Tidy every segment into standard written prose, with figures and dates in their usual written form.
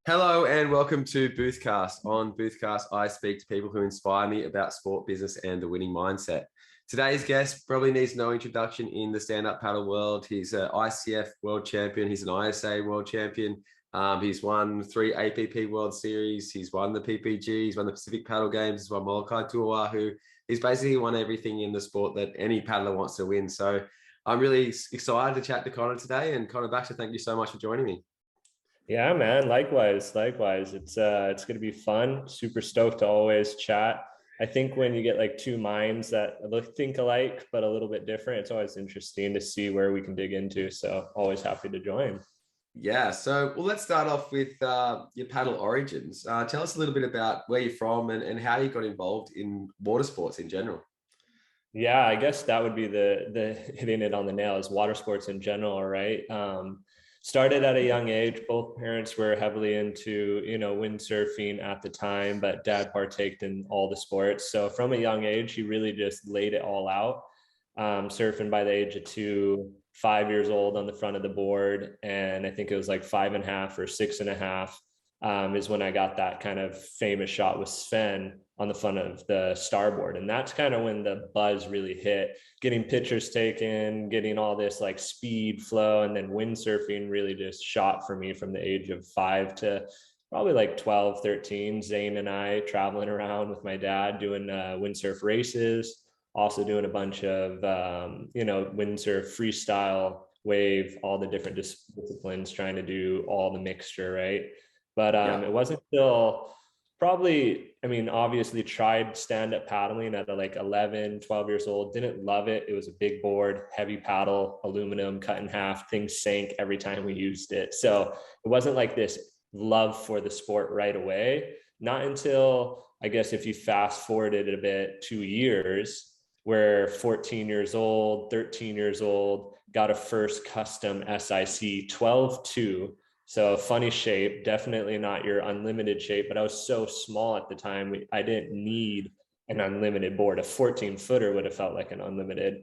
Hello and welcome to BOOTHCAST. On BOOTHCAST, I speak to people who inspire me about sport, business, and the winning mindset. Today's guest probably needs no introduction in the stand-up paddle world. He's an ICF world champion. He's an ISA world champion. He's won 3 APP World Series. He's won the PPG. He's won the Pacific Paddle Games. He's won Molokai to Oahu. He's basically won everything in the sport that any paddler wants to win. So I'm really excited to chat to Connor today. And Connor Baxter, thank you so much for joining me. Yeah, man. Likewise. It's gonna be fun. Super stoked to always chat. I think when you get like two minds that think alike but a little bit different, it's always interesting to see where we can dig into. So always happy to join. Yeah, so let's start off with your paddle origins. Tell us a little bit about where you're from and how you got involved in water sports in general. Yeah, I guess that would be the hitting it on the nail is water sports in general, right? Started at a young age. Both parents were heavily into, windsurfing at the time, but dad partaked in all the sports. So from a young age, he really just laid it all out. Surfing by the age of 2, 5 years old on the front of the board. And I think it was like 5.5 or 6.5 is when I got that kind of famous shot with Sven on the front of the starboard. And that's kind of when the buzz really hit, getting pictures taken, getting all this like speed flow, and then windsurfing really just shot for me from the age of 5 to probably like 12, 13. Zane and I traveling around with my dad doing windsurf races, also doing a bunch of, windsurf freestyle, wave, all the different disciplines, trying to do all the mixture, right? But It wasn't until probably, obviously tried stand-up paddling at like 11, 12 years old, didn't love it. It was a big board, heavy paddle, aluminum, cut in half, things sank every time we used it. So it wasn't like this love for the sport right away. Not until, I guess, if you fast forwarded a bit, 2 years, where 14 years old, 13 years old, got a first custom SIC 12.2. So funny shape, definitely not your unlimited shape, but I was so small at the time, I didn't need an unlimited board. A 14-footer would have felt like an unlimited.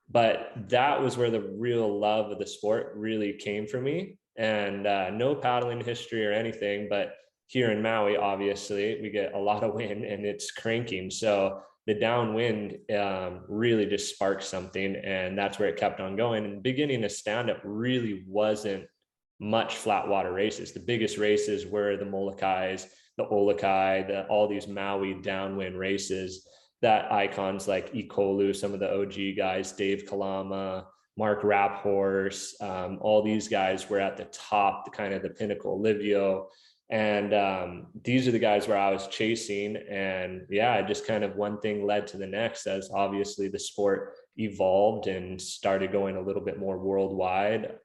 But that was where the real love of the sport really came for me. And no paddling history or anything, but here in Maui, obviously, we get a lot of wind and it's cranking. So the downwind really just sparked something, and that's where it kept on going. And beginning of stand-up really wasn't much flat water races. The biggest races were the Molokais, the Olokai, all these Maui downwind races that icons like Ikolu, some of the OG guys, Dave Kalama, Mark Raphorse, all these guys were at the top, kind of the pinnacle, Livio. And these are the guys where I was chasing. And yeah, just kind of one thing led to the next, as obviously the sport evolved and started going a little bit more worldwide.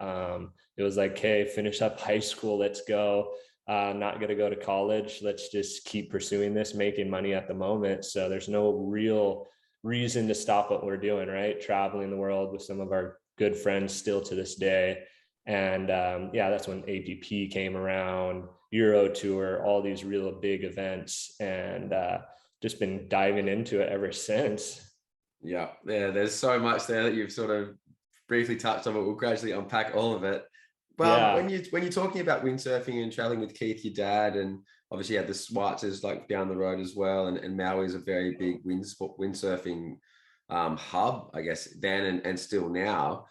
It was like, hey, finish up high school, let's go. Not going to go to college. Let's just keep pursuing this, making money at the moment. So there's no real reason to stop what we're doing, right? Traveling the world with some of our good friends still to this day. And that's when APP came around, Euro Tour, all these real big events, and just been diving into it ever since. Yeah, there's so much there that you've sort of briefly touched on, but we'll gradually unpack all of it. Well, when you're talking about windsurfing and traveling with Keith, your dad, and obviously you had the Swartzes like down the road as well, and Maui is a very big windsurfing hub, I guess, then and still now.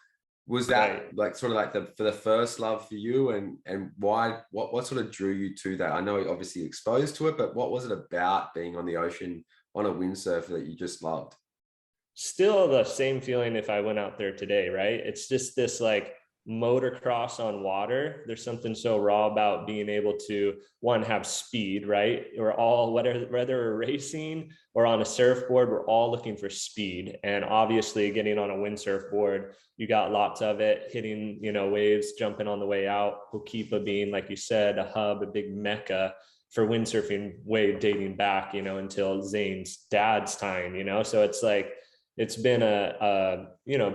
Was that like sort of like for the first love for you, and why? What sort of drew you to that? I know you're obviously exposed to it, but what was it about being on the ocean on a windsurfer that you just loved? Still the same feeling if I went out there today, right? It's just this like motocross on water. There's something so raw about being able to, one, have speed, right? We're all, whether we're racing or on a surfboard, we're all looking for speed. And obviously getting on a windsurf board, you got lots of it, hitting, waves, jumping on the way out. Hokipa being, like you said, a hub, a big mecca for windsurfing, way dating back, until Zane's dad's time, so it's like, it's been a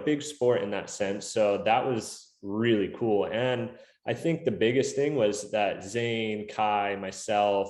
big sport in that sense. So that was really cool. And I think the biggest thing was that Zane, Kai, myself,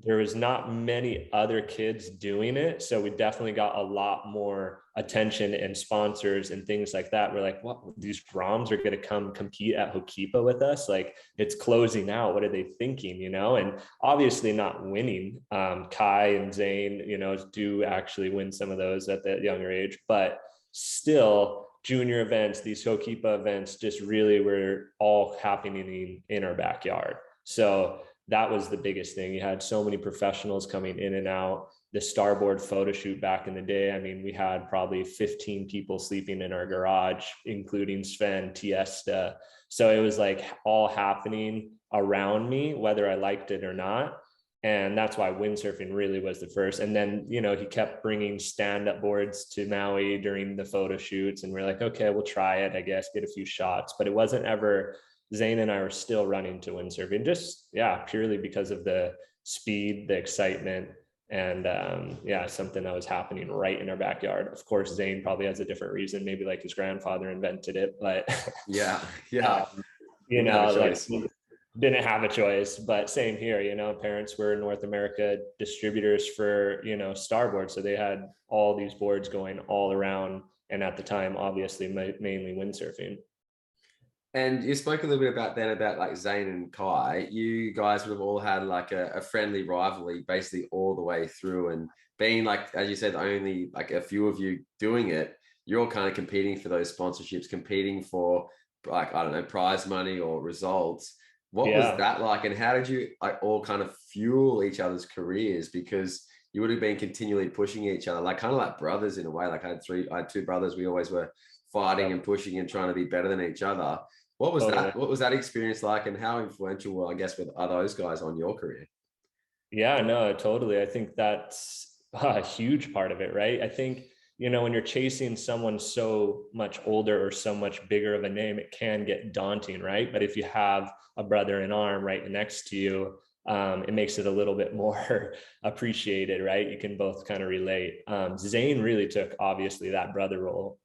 there was not many other kids doing it. So we definitely got a lot more attention and sponsors and things like that. We're like, what, these Groms are going to come compete at Hokipa with us? Like, it's closing out. What are they thinking, you know? And obviously not winning. Kai and Zane, you know, do actually win some of those at that younger age, but still junior events, these Hokipa events just really were all happening in our backyard. So that was the biggest thing. You had so many professionals coming in and out. The starboard photo shoot back in the day, I mean, we had probably 15 people sleeping in our garage, including Sven, Tiesta. So it was like all happening around me, whether I liked it or not. And that's why windsurfing really was the first. And then, you know, he kept bringing stand-up boards to Maui during the photo shoots. And we're like, okay, we'll try it, I guess, get a few shots. But it wasn't ever, Zane and I were still running to windsurfing, just, yeah, purely because of the speed, the excitement, and yeah, something that was happening right in our backyard. Of course, Zane probably has a different reason, maybe like his grandfather invented it, but yeah, you know, like didn't have a choice. But same here, you know, parents were North America distributors for, you know, starboard, so they had all these boards going all around, and at the time, obviously, mainly windsurfing. And you spoke a little bit about like Zane and Kai. You guys would have all had like a friendly rivalry basically all the way through, and being like, as you said, only like a few of you doing it, you're all kind of competing for those sponsorships, competing for like, I don't know, prize money or results. What was that like, and how did you like all kind of fuel each other's careers? Because you would have been continually pushing each other, like kind of like brothers in a way. Like I had two brothers. We always were fighting and pushing and trying to be better than each other. What was that? What was that experience like, and how influential, I guess, are those guys on your career? Yeah, no, totally. I think that's a huge part of it, right? I think, you know, when you're chasing someone so much older or so much bigger of a name, it can get daunting, right? But if you have a brother in arm right next to you, it makes it a little bit more appreciated, right? You can both kind of relate. Zane really took, obviously, that brother role.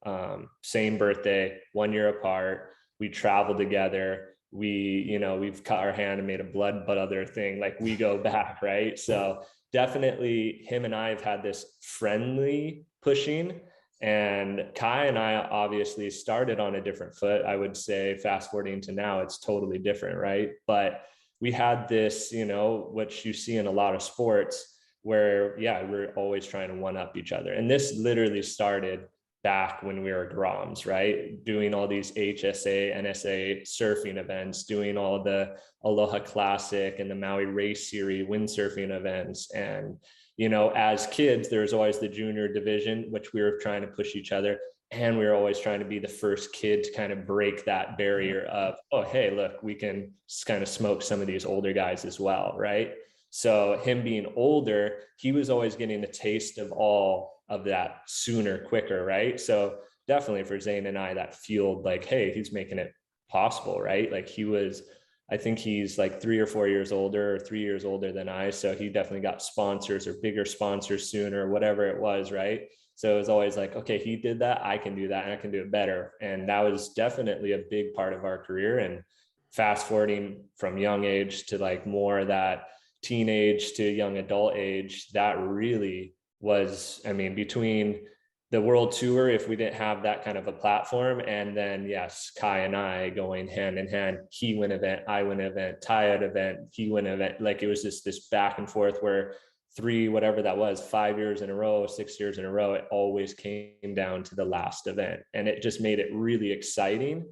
Same birthday, 1 year apart. We traveled together. We, you know, we've cut our hand and made a blood brother thing. Like, we go back, right? So definitely him and I have had this friendly pushing. And Kai and I obviously started on a different foot. I would say fast forwarding to now, it's totally different, right? But we had this, you know, what you see in a lot of sports where, yeah, we're always trying to one up each other. And this literally started back when we were Groms, right? Doing all these HSA, NSA surfing events, doing all the Aloha Classic and the Maui Race Series windsurfing events. And, you know, as kids, there's always the junior division, which we were trying to push each other. And we were always trying to be the first kid to kind of break that barrier of, oh, hey, look, we can kind of smoke some of these older guys as well, right? So him being older, he was always getting a taste of all of that sooner, quicker, right? So definitely for Zane and I, that fueled like, hey, he's making it possible, right? Like he was, I think he's like 3 or 4 years older or 3 years older than I. So he definitely got sponsors or bigger sponsors sooner, whatever it was, right? So it was always like, okay, he did that, I can do that, and I can do it better. And that was definitely a big part of our career. And fast forwarding from young age to like more that teenage to young adult age, that really was, I mean, between the world tour, if we didn't have that kind of a platform, and then yes, Kai and I going hand in hand, he win event, I win event, Ty at event, he win event. Like it was just this back and forth where 5 years in a row, 6 years in a row, it always came down to the last event. And it just made it really exciting.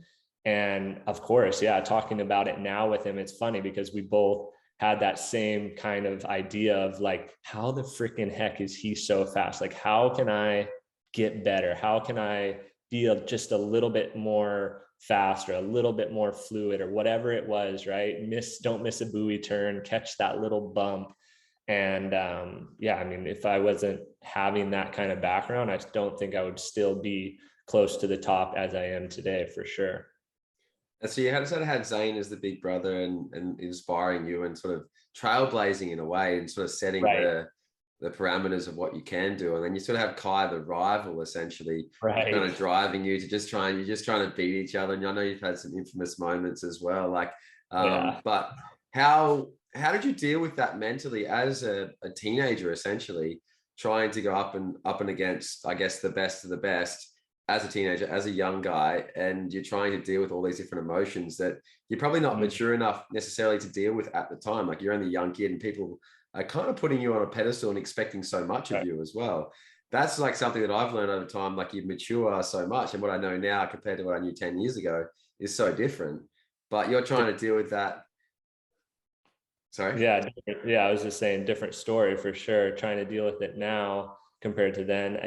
And of course, yeah, talking about it now with him, it's funny because we both had that same kind of idea of like, how the freaking heck is he so fast? Like, how can I get better? How can I be just a little bit more fast or a little bit more fluid or whatever it was, right? Don't miss a buoy turn, catch that little bump. And yeah, I mean, if I wasn't having that kind of background, I don't think I would still be close to the top as I am today, for sure. And so you had sort of had Zane as the big brother and inspiring you and sort of trailblazing in a way and sort of setting the parameters of what you can do. And then you sort of have Kai, the rival, essentially kind of driving you to you're just trying to beat each other. And I know you've had some infamous moments as well. Like, but How did you deal with that mentally as a teenager, essentially trying to go up and against, I guess, the best of the best as a teenager, as a young guy, and you're trying to deal with all these different emotions that you're probably not mature enough necessarily to deal with at the time. Like, you're only a young kid and people are kind of putting you on a pedestal and expecting so much of you as well. That's like something that I've learned over time. Like, you mature so much, and what I know now compared to what I knew 10 years ago is so different. But you're trying to deal with that. Sorry. Yeah, I was just saying, different story for sure, trying to deal with it now compared to then.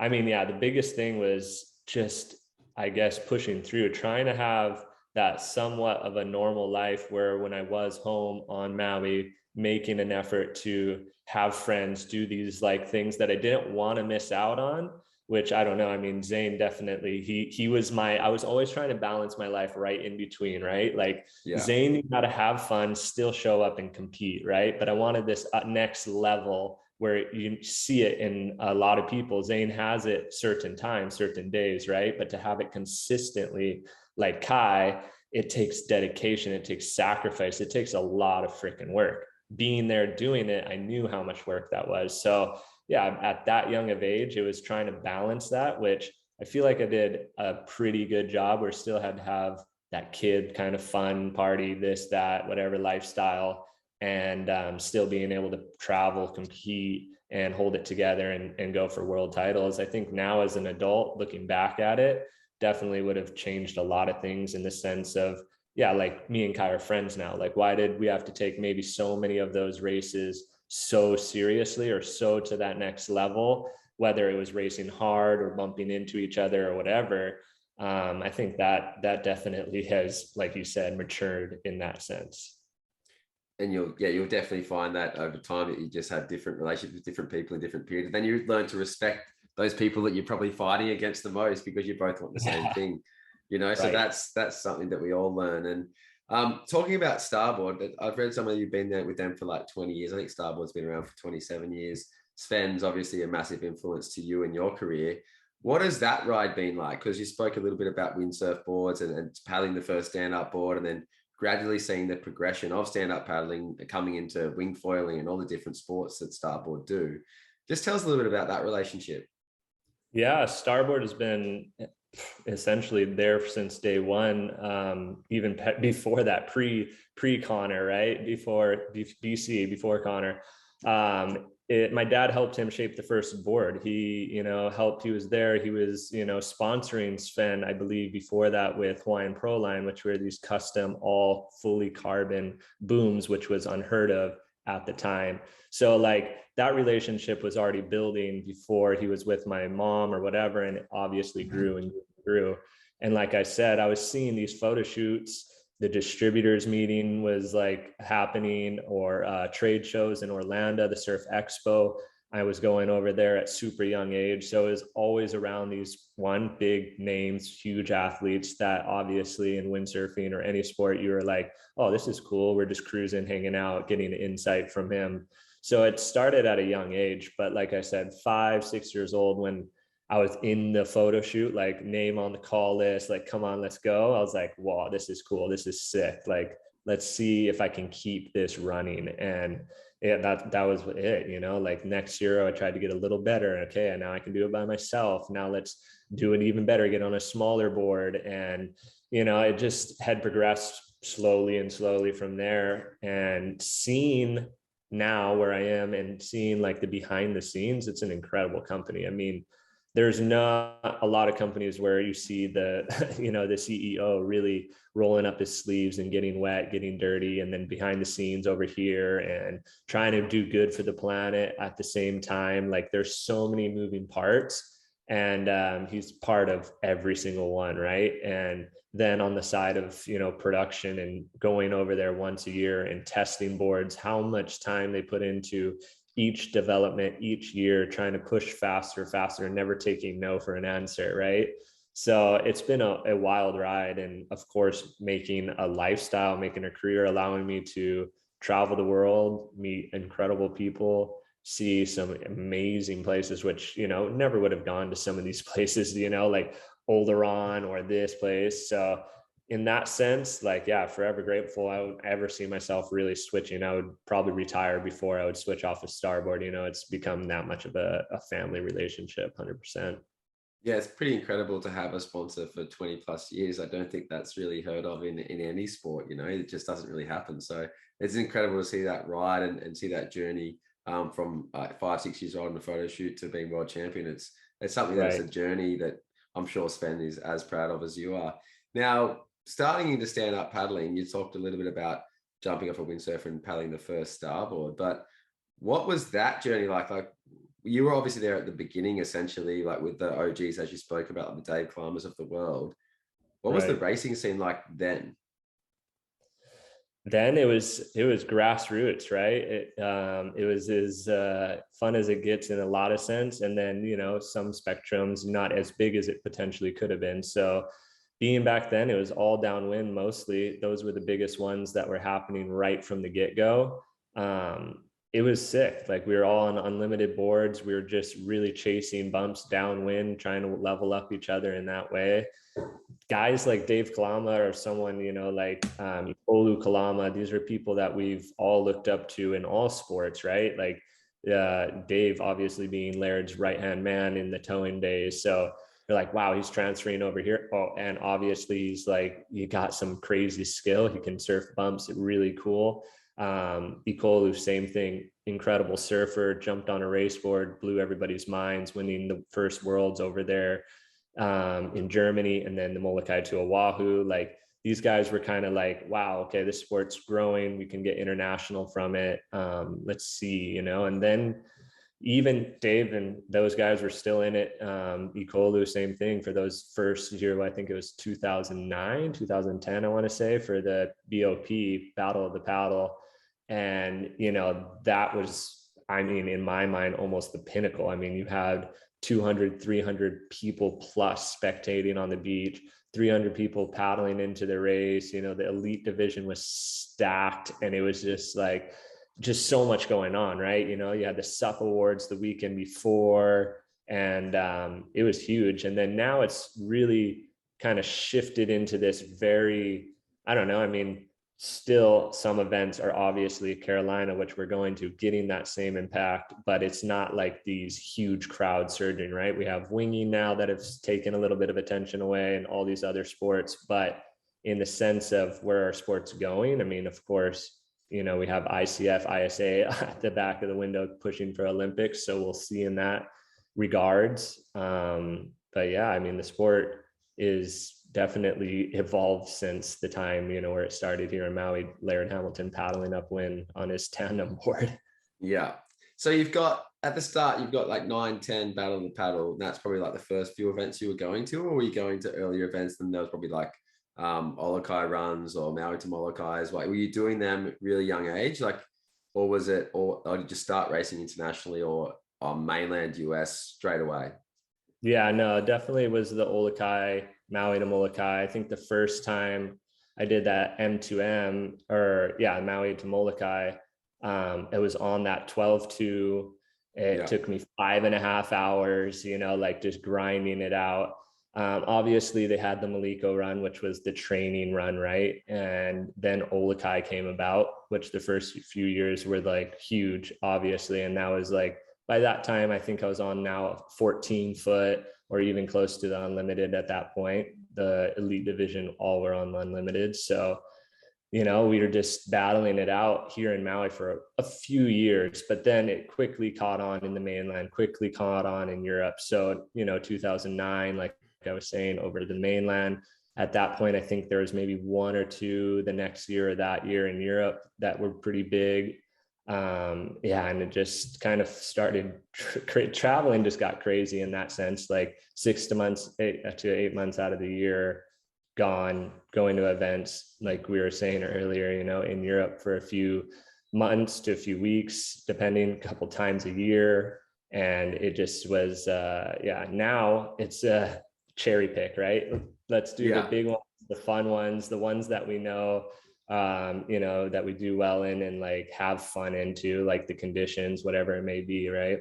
I mean, the biggest thing was just, I guess, pushing through, trying to have that somewhat of a normal life where when I was home on Maui, making an effort to have friends, do these like things that I didn't want to miss out on, which I don't know. I mean, Zane definitely, he was I was always trying to balance my life right in between, right? Like, Zane knew how to have fun, still show up and compete, right? But I wanted this next level where you see it in a lot of people. Zane has it certain times, certain days, right? But to have it consistently, like Kai, it takes dedication, it takes sacrifice, it takes a lot of freaking work. Being there, doing it, I knew how much work that was. So yeah, at that young of age, it was trying to balance that, which I feel like I did a pretty good job. We still had to have that kid kind of fun party, this, that, whatever lifestyle, and still being able to travel, compete, and hold it together and go for world titles. I think now as an adult, looking back at it, definitely would have changed a lot of things in the sense of, like me and Kai are friends now. Like, why did we have to take maybe so many of those races so seriously or so to that next level, whether it was racing hard or bumping into each other or whatever? I think that definitely has, like you said, matured in that sense. And you'll definitely find that over time that you just have different relationships with different people in different periods. And then you learn to respect those people that you're probably fighting against the most because you both want the same thing, Right. So that's something that we all learn. And talking about Starboard, I've read some of you've been there with them for like 20 years. I think Starboard's been around for 27 years. Sven's obviously a massive influence to you in your career. What has that ride been like? Because you spoke a little bit about windsurf boards and paddling the first stand-up board, and then gradually seeing the progression of stand-up paddling coming into wing foiling and all the different sports that Starboard do. Just tell us a little bit about that relationship. Yeah, Starboard has been essentially there since day one, even before that, pre Connor, right? Before BC, before Connor. My dad helped him shape the first board. He was there. He was, sponsoring Sven, I believe, before that with Hawaiian Pro Line, which were these custom, all fully carbon booms, which was unheard of at the time. So like that relationship was already building before he was with my mom or whatever. And it obviously grew and grew. And like I said, I was seeing these photo shoots. The distributors meeting was like happening, or trade shows in Orlando, the Surf Expo. I was going over there at super young age. So it was always around these big names, huge athletes that obviously in windsurfing or any sport, you were like, oh, this is cool. We're just cruising, hanging out, getting insight from him. So it started at a young age, but like I said, 5, 6 years old, when I was in the photo shoot, like name on the call list, like, come on, let's go. I was like, wow, this is cool. This is sick. Like, let's see if I can keep this running. And that was it, like next year I tried to get a little better. Okay, now I can do it by myself. Now let's do it even better, get on a smaller board. And, it just had progressed slowly from there. And seeing now where I am and seeing like the behind the scenes, it's an incredible company. I mean, there's not a lot of companies where you see the, the CEO really rolling up his sleeves and getting wet, getting dirty, and then behind the scenes over here and trying to do good for the planet at the same time. Like, there's so many moving parts, and he's part of every single one, right? And then on the side of, production and going over there once a year and testing boards, how much time they put into each development each year, trying to push faster and never taking no for an answer, right? So it's been a wild ride. And of course, making a lifestyle, making a career, allowing me to travel the world, meet incredible people, see some amazing places, which, never would have gone to some of these places, like Oleron or this place. So in that sense, like, yeah, forever grateful. I would ever see myself really switching. I would probably retire before I would switch off of starboard. It's become that much of a family relationship, 100%. Yeah, it's pretty incredible to have a sponsor for 20 plus years. I don't think that's really heard of in any sport, it just doesn't really happen. So it's incredible to see that ride and see that journey from 5, 6 years old in a photo shoot to being world champion. It's something that's a journey that I'm sure Sven is as proud of as you are. Now, starting into stand-up paddling, you talked a little bit about jumping off a windsurfer and paddling the first starboard, but what was that journey like? Like, you were obviously there at the beginning, essentially, like with the OGs, as you spoke about, like the Dave Kalamas of the world. What was the racing scene like then? Then it was grassroots, right? It was as fun as it gets in a lot of sense. And then, some spectrums, not as big as it potentially could have been. So being back then, it was all downwind mostly. Those were the biggest ones that were happening right from the get-go. It was sick. Like, we were all on unlimited boards. We were just really chasing bumps downwind, trying to level up each other in that way. Guys like Dave Kalama or someone, like Kalama, these are people that we've all looked up to in all sports, right? Like Dave obviously being Laird's right-hand man in the towing days. So they're like, wow, he's transferring over here. Oh, and obviously he's like, you got some crazy skill. He can surf bumps. Really cool. Ikolu, same thing, incredible surfer, jumped on a race board, blew everybody's minds, winning the first worlds over there in Germany, and then the Molokai to Oahu. Like, these guys were kind of like, wow, okay, this sport's growing, we can get international from it. Let's see, and then even Dave and those guys were still in it. Ikolu, same thing for those first year. I think it was 2009, 2010, I want to say, for the BOP, Battle of the Paddle. And, that was, in my mind, almost the pinnacle. You had 200, 300 people plus spectating on the beach, 300 people paddling into the race. The elite division was stacked, and it was just so much going on, right? You had the SUP awards the weekend before, and it was huge. And then now it's really kind of shifted into this very, I don't know, still some events are obviously Carolina, which we're going to, getting that same impact, but it's not like these huge crowd surging, right? We have winging now that has taken a little bit of attention away, and all these other sports. But in the sense of where our sport's going, of course, we have ICF, ISA at the back of the window pushing for Olympics. So we'll see in that regards. But yeah, the sport is definitely evolved since the time, where it started here in Maui, Laird Hamilton paddling upwind on his tandem board. Yeah. So at the start, you've got like 9, 10 Battle of the Paddle. And that's probably like the first few events you were going to, or were you going to earlier events? And there was probably like Olokai runs or Maui to Molokais. Like, were you doing them at really young age? Like, or was it, or did you start racing internationally or on mainland US straight away? Yeah, no, definitely was the Olokai, Maui to Molokai. I think the first time I did that M2M, Maui to Molokai, it was on that 12-2. It took me 5.5 hours, just grinding it out. Obviously they had the Maliko run, which was the training run, right? And then Olokai came about, which the first few years were like huge, obviously. And that was like, by that time, I think I was on now 14 foot or even close to the unlimited at that point. The elite division all were on unlimited. So, we were just battling it out here in Maui for a few years, but then it quickly caught on in the mainland, quickly caught on in Europe. So, 2009, like I was saying, over to the mainland. At that point, I think there was maybe 1 or 2 the next year or that year in Europe that were pretty big. And it just kind of started traveling just got crazy in that sense, like 8 to 8 months out of the year gone, going to events like we were saying earlier, in Europe for a few months to a few weeks, depending, a couple times a year. And it just was now it's a cherry pick, right? Let's do the big ones, the fun ones, the ones that we know, that we do well in and like have fun into, like the conditions, whatever it may be, right?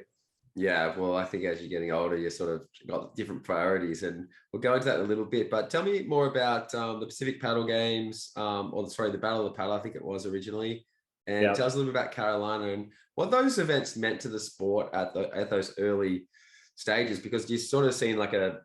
Yeah, well, I think as you're getting older, you sort of got different priorities, and we'll go into that in a little bit. But tell me more about the Pacific Paddle Games, or sorry, the Battle of the Paddle, I think it was originally, and Yeah. tell us a little bit about Carolina and what those events meant to the sport at those early stages, because you've sort of seen like a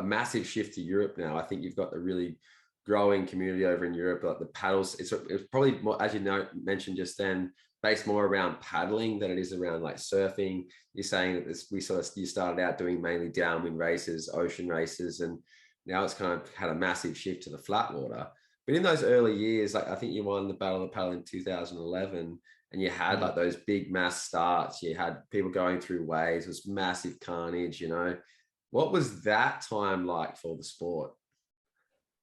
massive shift to Europe now. I think you've got a really growing community over in Europe. Like the paddles, it's probably more, as you know, mentioned just then, based more around paddling than it is around like surfing. You're saying that you started out doing mainly downwind races, ocean races, and now it's kind of had a massive shift to the flat water. But in those early years, like I think you won the Battle of the Paddle in 2011, and you had like those big mass starts. You had people going through waves. It was massive carnage, you know. What was that time like for the sport?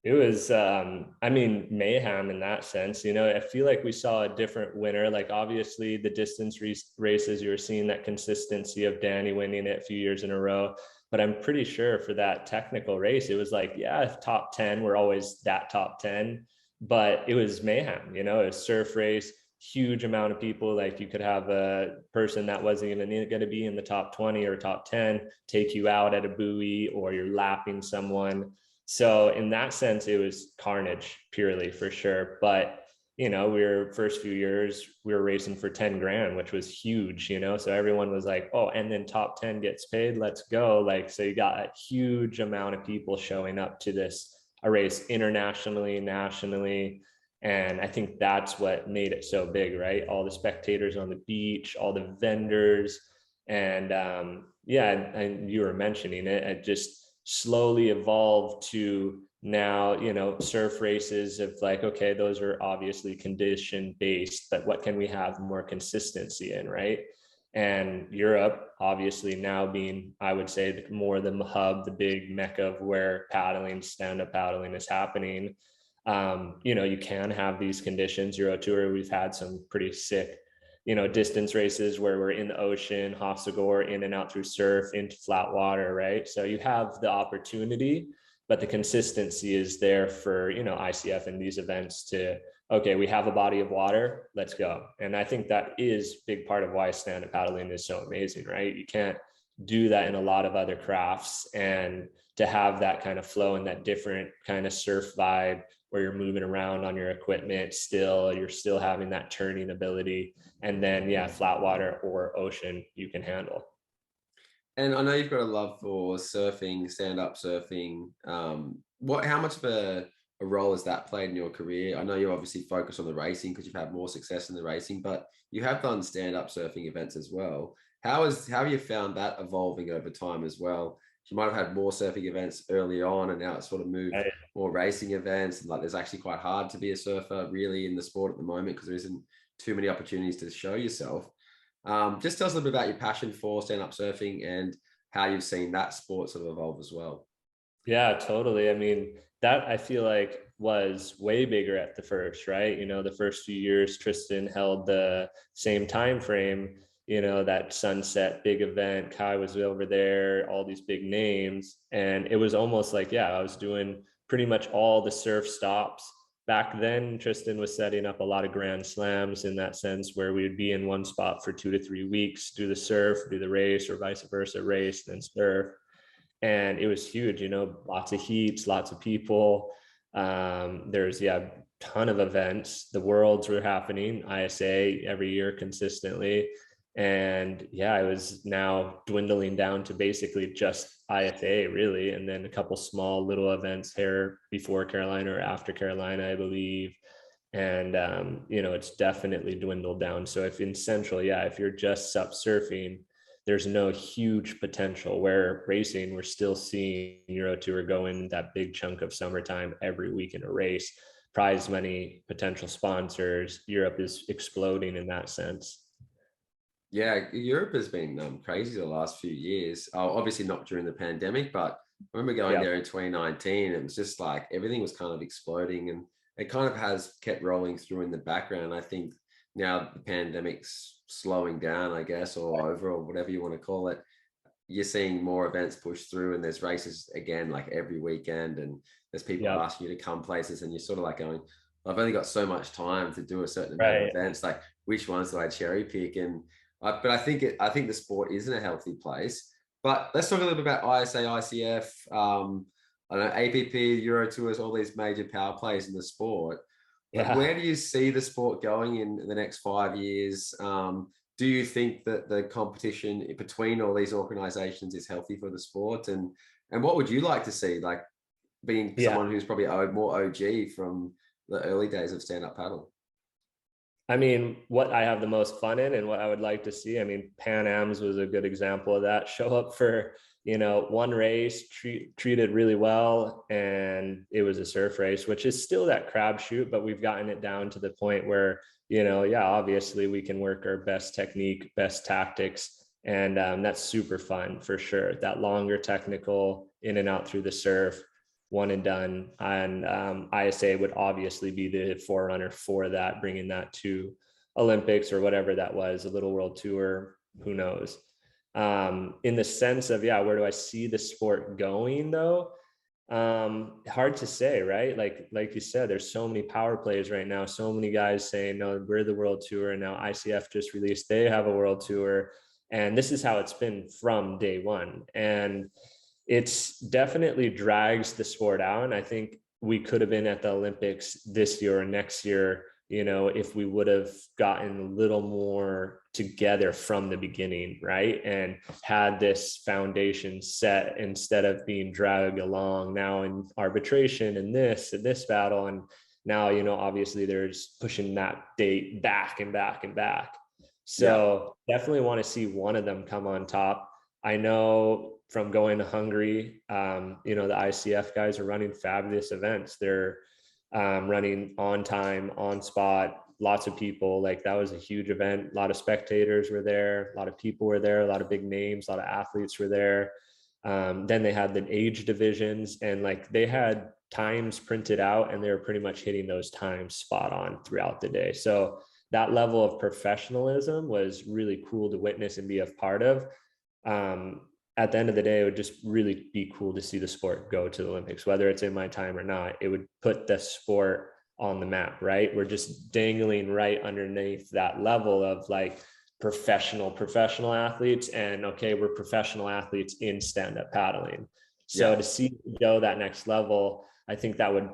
It was, I mean, mayhem in that sense. You know, I feel like we saw a different winner. Like, obviously, the distance races, you were seeing that consistency of Danny winning it a few years in a row. But I'm pretty sure for that technical race, it was like, yeah, top 10, we're always that top 10. But it was mayhem, you know, it was surf race, huge amount of people. Like, you could have a person that wasn't even going to be in the top 20 or top 10 take you out at a buoy, or you're lapping someone. So in that sense, it was carnage purely, for sure. But, you know, we were first few years, we were racing for 10 grand, which was huge, you know? So everyone was like, oh, and then top 10 gets paid, let's go. Like, so you got a huge amount of people showing up to a race internationally, nationally. And I think that's what made it so big, right? All the spectators on the beach, all the vendors. And yeah, and you were mentioning it, it just slowly evolved to now, you know, surf races of like, okay, those are obviously condition based, but what can we have more consistency in, right? And Europe, obviously now being, I would say, more the hub, the big mecca of where paddling, stand-up paddling is happening. You know, you can have these conditions. Euro Tour, we've had some pretty sick, you know, distance races where we're in the ocean, Hossegor, in and out through surf into flat water, right? So you have the opportunity, but the consistency is there for, you know, ICF and these events to, okay, we have a body of water, let's go. And I think that is a big part of why stand-up paddling is so amazing, right? You can't do that in a lot of other crafts. And to have that kind of flow and that different kind of surf vibe where you're moving around on your equipment still, you're still having that turning ability. And then, yeah, flat water or ocean you can handle. And I know you've got a love for surfing, stand-up surfing. How much of a role has that played in your career? I know you obviously focus on the racing because you've had more success in the racing, but you have done stand-up surfing events as well. How have you found that evolving over time as well? You might have had more surfing events early on, and now it's sort of moved Right. more racing events. And like, there's actually quite hard to be a surfer really in the sport at the moment because there isn't too many opportunities to show yourself. Just tell us a little bit about your passion for stand-up surfing and how you've seen that sport sort of evolve as well. Yeah, totally. I mean, that I feel like was way bigger at the first, right? You know, the first few years, Tristan held the same time frame, you know, that sunset big event. Kai was over there, all these big names. And it was almost like, yeah, I was doing pretty much all the surf stops. Back then, Tristan was setting up a lot of grand slams in that sense, where we would be in one spot for 2 to 3 weeks, do the surf, do the race, or vice versa, race, then surf. And it was huge, you know, lots of heats, lots of people. There's, yeah, ton of events. The worlds were happening, ISA every year consistently. And yeah, it was now dwindling down to basically just IFA really. And then a couple small little events here before Carolina or after Carolina, I believe. And, you know, it's definitely dwindled down. So if in Central, yeah, if you're just SUP surfing, there's no huge potential. Where racing, we're still seeing Euro Tour go in that big chunk of summertime every week in a race, prize money, potential sponsors. Europe is exploding in that sense. Yeah, Europe has been crazy the last few years. Obviously not during the pandemic, but I remember going Yeah. there in 2019. It was just like everything was kind of exploding, and it kind of has kept rolling through in the background. I think now the pandemic's slowing down, I guess, or over, or whatever you want to call it. You're seeing more events push through, and there's races again like every weekend, and there's people Yeah. asking you to come places, and you're sort of like going, I've only got so much time to do a certain amount of Right. events. Like, which ones do I cherry pick? And But I think the sport is in a healthy place. But let's talk a little bit about ISA, ICF, I don't know, APP, Euro Tours, all these major power plays in the sport. Like, where do you see the sport going in the next 5 years? Do you think that the competition between all these organizations is healthy for the sport? And what would you like to see, like being someone who's probably more OG from the early days of stand-up paddle? I mean, what I have the most fun in and what I would like to see, I mean, Pan Am's was a good example of that. Show up for, one race, treated really well, and it was a surf race, which is still that crapshoot, but we've gotten it down to the point where, obviously we can work our best technique, best tactics, and that's super fun for sure. That longer technical in and out through the surf, one and done. And ISA would obviously be the forerunner for that, bringing that to Olympics or whatever that was, a little world tour, who knows. In the sense of, where do I see the sport going though? Hard to say, right? Like you said, there's so many power plays right now, so many guys saying, no, we're the world tour. And now ICF just released, they have a world tour. And this is how it's been from day one. And it's definitely drags the sport out. And I think we could have been at the Olympics this year or next year, if we would have gotten a little more together from the beginning, right? And had this foundation set instead of being dragged along now in arbitration and this battle. And now, obviously there's pushing that date back and back and back. So definitely want to see one of them come on top. I know from going to Hungary, the ICF guys are running fabulous events. They're running on time, on spot, lots of people. Like, that was a huge event. A lot of spectators were there. A lot of people were there. A lot of big names, a lot of athletes were there. Then they had the age divisions, and like they had times printed out, and they were pretty much hitting those times spot on throughout the day. So that level of professionalism was really cool to witness and be a part of. At the end of the day, it would just really be cool to see the sport go to the Olympics, whether it's in my time or not. It would put the sport on the map, right? We're just dangling right underneath that level of like professional athletes. And okay, we're professional athletes in stand-up paddling. So to see it go that next level, I think that would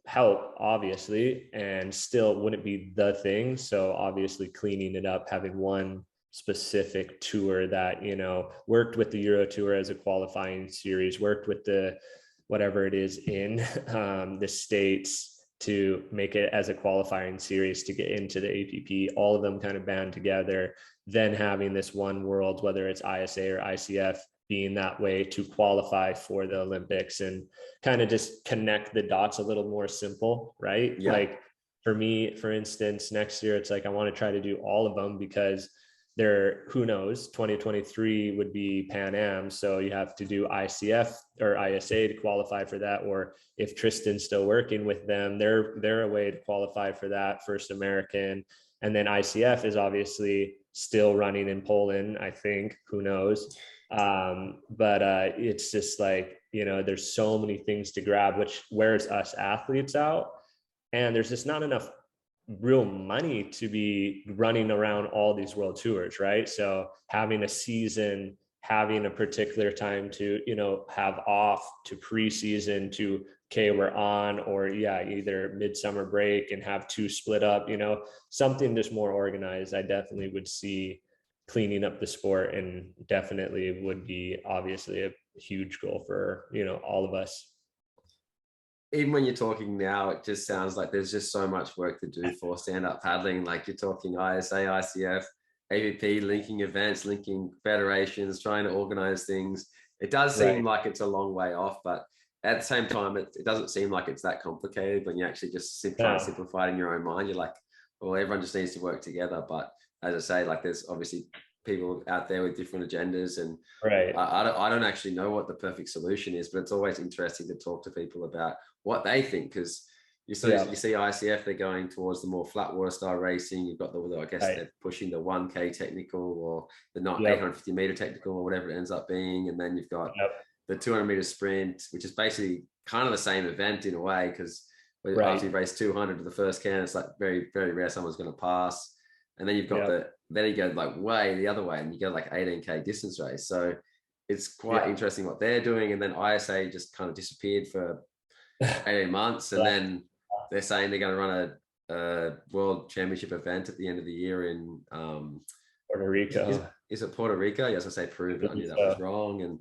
help, obviously, and still wouldn't be the thing. So obviously cleaning it up, having one specific tour that worked with the Euro Tour as a qualifying series, worked with the whatever it is in the States to make it as a qualifying series to get into the APP, all of them kind of band together, then having this one world, whether it's ISA or ICF, being that way to qualify for the Olympics, and kind of just connect the dots a little more simple, right? Like for me, for instance, next year, it's like, I want to try to do all of them because who knows, 2023 would be Pan Am. So you have to do ICF or ISA to qualify for that. Or if Tristan's still working with them, they're a way to qualify for that, First American. And then ICF is obviously still running in Poland, I think, who knows. But it's just like, there's so many things to grab, which wears us athletes out. And there's just not enough real money to be running around all these world tours, right? So having a season, having a particular time to have off, to preseason, to okay, we're on, or either midsummer break and have two split up, something just more organized. I definitely would see cleaning up the sport, and definitely would be obviously a huge goal for all of us. Even when you're talking now, it just sounds like there's just so much work to do for stand-up paddling. Like, you're talking ISA, ICF, AVP, linking events, linking federations, trying to organize things. It does seem like it's a long way off, but at the same time, it doesn't seem like it's that complicated when you actually just try to simplify it in your own mind. You're like, well, everyone just needs to work together. But as I say, like, there's obviously people out there with different agendas, and I don't actually know what the perfect solution is, but it's always interesting to talk to people about what they think, because you see ICF, they're going towards the more flat water style racing. You've got I guess they're pushing the 1K technical, or the 850 meter technical, or whatever it ends up being, and then you've got the 200 meter sprint, which is basically kind of the same event in a way, because after you race 200 to the first can, it's like very, very rare someone's going to pass. And then you've got then you go like way the other way and you go like 18K distance race. So it's quite interesting what they're doing. And then ISA just kind of disappeared for 18 months. And then they're saying they're going to run a world championship event at the end of the year in Puerto Rico. Is it Puerto Rico? Yes, I say Peru, but I knew that was wrong. And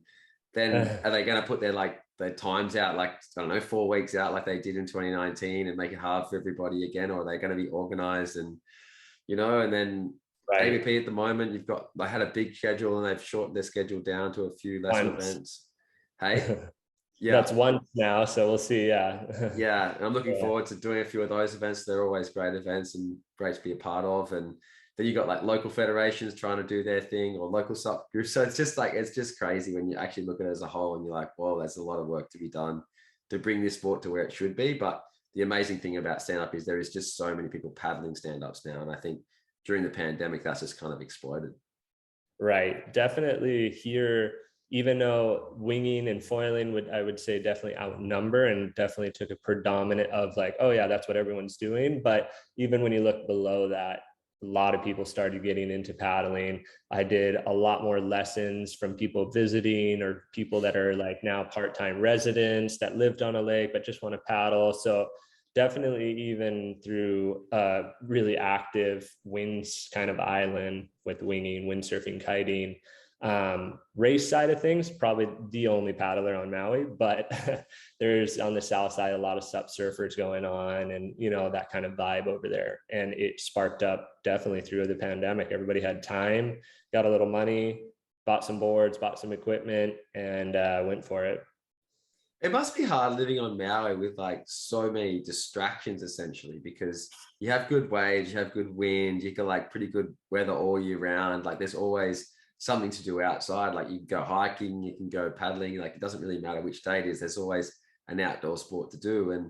then are they going to put their times out, like, I don't know, 4 weeks out like they did in 2019 and make it hard for everybody again? Or are they going to be organized and, and then ABP at the moment, they had a big schedule and they've shortened their schedule down to a few less events. Hey? Yeah. That's one now, so we'll see. Yeah. Yeah. And I'm looking forward to doing a few of those events. They're always great events and great to be a part of. And then you got like local federations trying to do their thing or local SUP groups. So it's just crazy when you actually look at it as a whole and you're like, well, there's a lot of work to be done to bring this sport to where it should be. But the amazing thing about stand-up is there is just so many people paddling stand-ups now. And I think during the pandemic, that's just kind of exploded. Right. Definitely here, even though winging and foiling I would say definitely outnumber and definitely took a predominant of like, oh yeah, that's what everyone's doing. But even when you look below that, a lot of people started getting into paddling. I did a lot more lessons from people visiting or people that are like now part-time residents that lived on a lake but just want to paddle. So definitely even through a really active winds kind of island with winging, windsurfing, kiting, race side of things, probably the only paddler on Maui, but there's on the south side a lot of SUP surfers going on and that kind of vibe over there. And it sparked up definitely through the pandemic. Everybody had time, got a little money, bought some boards, bought some equipment, and went for it. It must be hard living on Maui with like so many distractions essentially, because you have good waves, you have good wind, you can like pretty good weather all year round. Like there's always something to do outside. Like you can go hiking, you can go paddling. Like it doesn't really matter which day it is. There's always an outdoor sport to do. And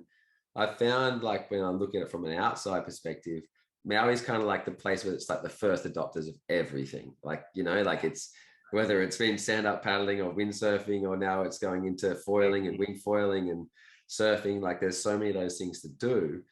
I found like when I look at it from an outside perspective, Maui is kind of like the place where it's like the first adopters of everything. Like, like it's, whether it's been stand-up paddling or windsurfing, or now it's going into foiling and wing foiling and surfing. Like there's so many of those things to do.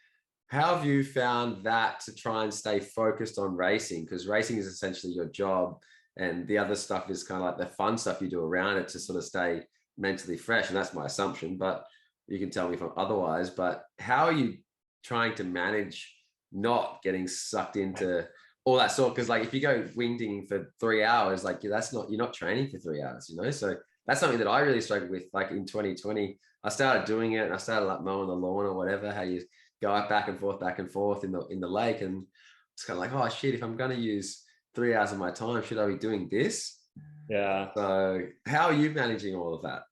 How have you found that to try and stay focused on racing? Because racing is essentially your job. And the other stuff is kind of like the fun stuff you do around it to sort of stay mentally fresh. And that's my assumption, but you can tell me if I'm otherwise. But how are you trying to manage not getting sucked into all that sort? Because like if you go wingding for 3 hours, like you're not training for 3 hours, So that's something that I really struggled with. Like in 2020, I started doing it and I started like mowing the lawn or whatever, how you go out back and forth in the lake. And it's kind of like, oh shit, if I'm going to use 3 hours of my time, should I be doing this? Yeah. So how are you managing all of that?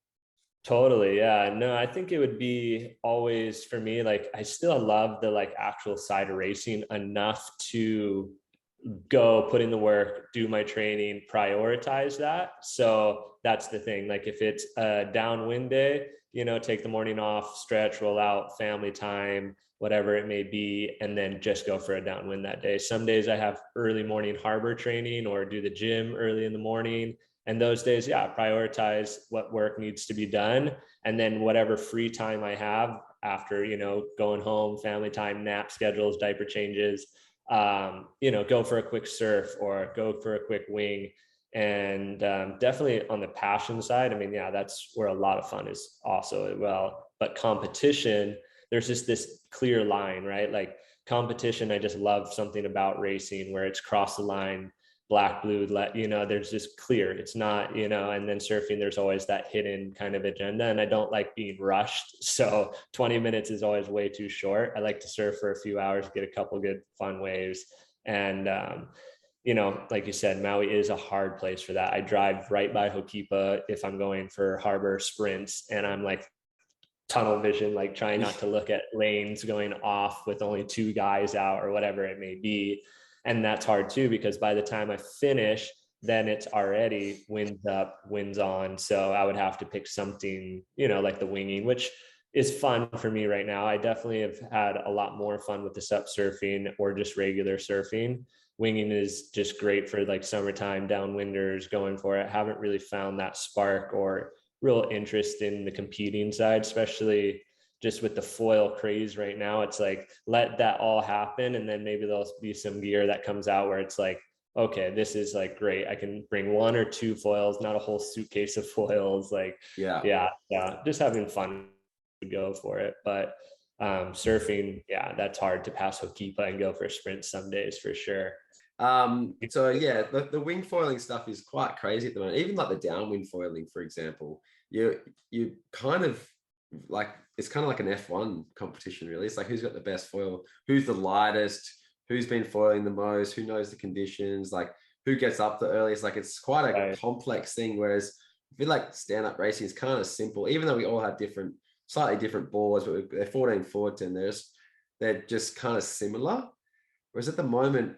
Totally. Yeah. No, I think it would be always for me, like I still love the like actual side of racing enough to go put in the work, do my training, prioritize that. So that's the thing. Like if it's a downwind day, take the morning off, stretch, roll out, family time, whatever it may be, and then just go for a downwind that day. Some days I have early morning harbor training or do the gym early in the morning. And those days, prioritize what work needs to be done. And then whatever free time I have after, going home, family time, nap schedules, diaper changes, go for a quick surf or go for a quick wing. And definitely on the passion side, I mean, that's where a lot of fun is also as well. But competition, there's just this clear line, right? Like competition, I just love something about racing where it's cross the line, black, blue, there's just clear. It's not, and then surfing, there's always that hidden kind of agenda. And I don't like being rushed. So 20 minutes is always way too short. I like to surf for a few hours, get a couple good fun waves. And, like you said, Maui is a hard place for that. I drive right by Hokipa if I'm going for harbor sprints, and I'm like tunnel vision, like trying not to look at lanes going off with only 2 guys out or whatever it may be. And that's hard too, because by the time I finish, then it's already winds up, winds on. So I would have to pick something, like the winging, which is fun for me right now. I definitely have had a lot more fun with the SUP surfing or just regular surfing. Winging is just great for like summertime downwinders going for it. Haven't really found that spark or real interest in the competing side, especially just with the foil craze right now. It's like, let that all happen. And then maybe there'll be some gear that comes out where it's like okay, this is like great. I can bring 1 or 2 foils, not a whole suitcase of foils. Like, yeah, just having fun to go for it. But surfing, yeah, that's hard to pass Hokipa and go for sprints some days for sure. So yeah, the wing foiling stuff is quite crazy at the moment. Even like the downwind foiling, for example, you kind of like, it's kind of like an F1 competition, really. It's like, who's got the best foil, who's the lightest, who's been foiling the most, who knows the conditions, like who gets up the earliest. Like, it's quite a complex thing. Whereas I feel like stand-up racing is kind of simple, even though we all have slightly different boards, but they're 14, 14. They're just kind of similar. Whereas at the moment,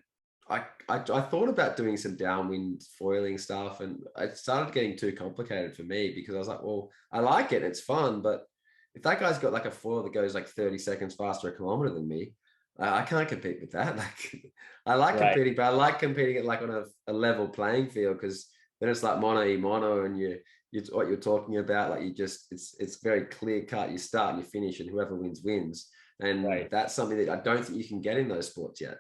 I thought about doing some downwind foiling stuff, and it started getting too complicated for me, because I was like, well, I like it, it's fun, but if that guy's got like a foil that goes like 30 seconds faster a kilometer than me, I can't compete with that. Like, I like competing, but I like competing at like on a level playing field, because then it's like mono e mono, and you what you're talking about, like, it's very clear cut. You start and you finish, and whoever wins. And that's something that I don't think you can get in those sports yet.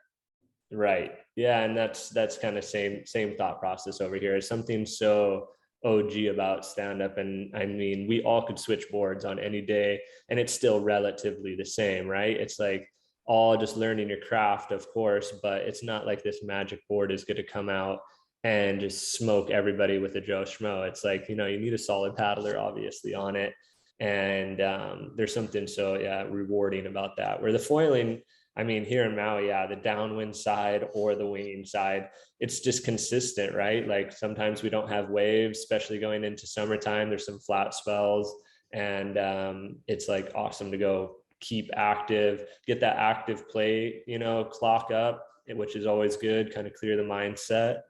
Right. Yeah. And that's kind of same thought process over here. Is something so OG about stand-up. And I mean, we all could switch boards on any day and it's still relatively the same, right? It's like all just learning your craft, of course, but it's not like this magic board is going to come out and just smoke everybody with a Joe Schmo. It's like, you need a solid paddler obviously on it. And there's something so rewarding about that, where the foiling, I mean, here in Maui, the downwind side or the winging side, it's just consistent, right? Like, sometimes we don't have waves, especially going into summertime. There's some flat spells, and it's like awesome to go keep active, get that active play, clock up, which is always good, kind of clear the mindset.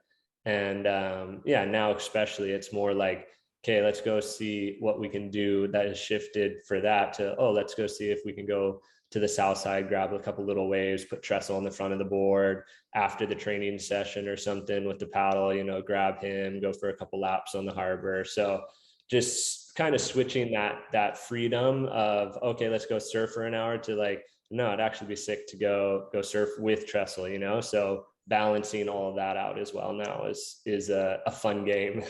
And now especially, it's more like, okay, let's go see what we can do. That has shifted for that to, let's go see if we can go to the south side, grab a couple little waves, put trestle on the front of the board after the training session or something with the paddle, grab him, go for a couple laps on the harbor. So just kind of switching that freedom of, okay, let's go surf for an hour, to like, no, it'd actually be sick to go surf with trestle, so balancing all of that out as well now is a fun game.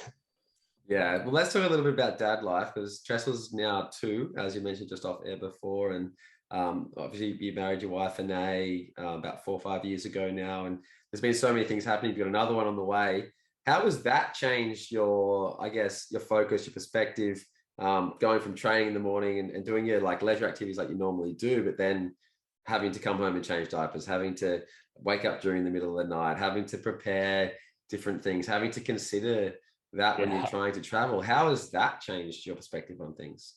Yeah, well, let's talk a little bit about dad life, because Trestle's now 2, as you mentioned just off air before, and obviously you married your wife Anae about 4 or 5 years ago now, and there's been so many things happening. You've got another one on the way. How has that changed your focus, your perspective, going from training in the morning and doing your like leisure activities like you normally do, but then having to come home and change diapers, having to wake up during the middle of the night, having to prepare different things, having to consider that when you're trying to travel? How has that changed your perspective on things?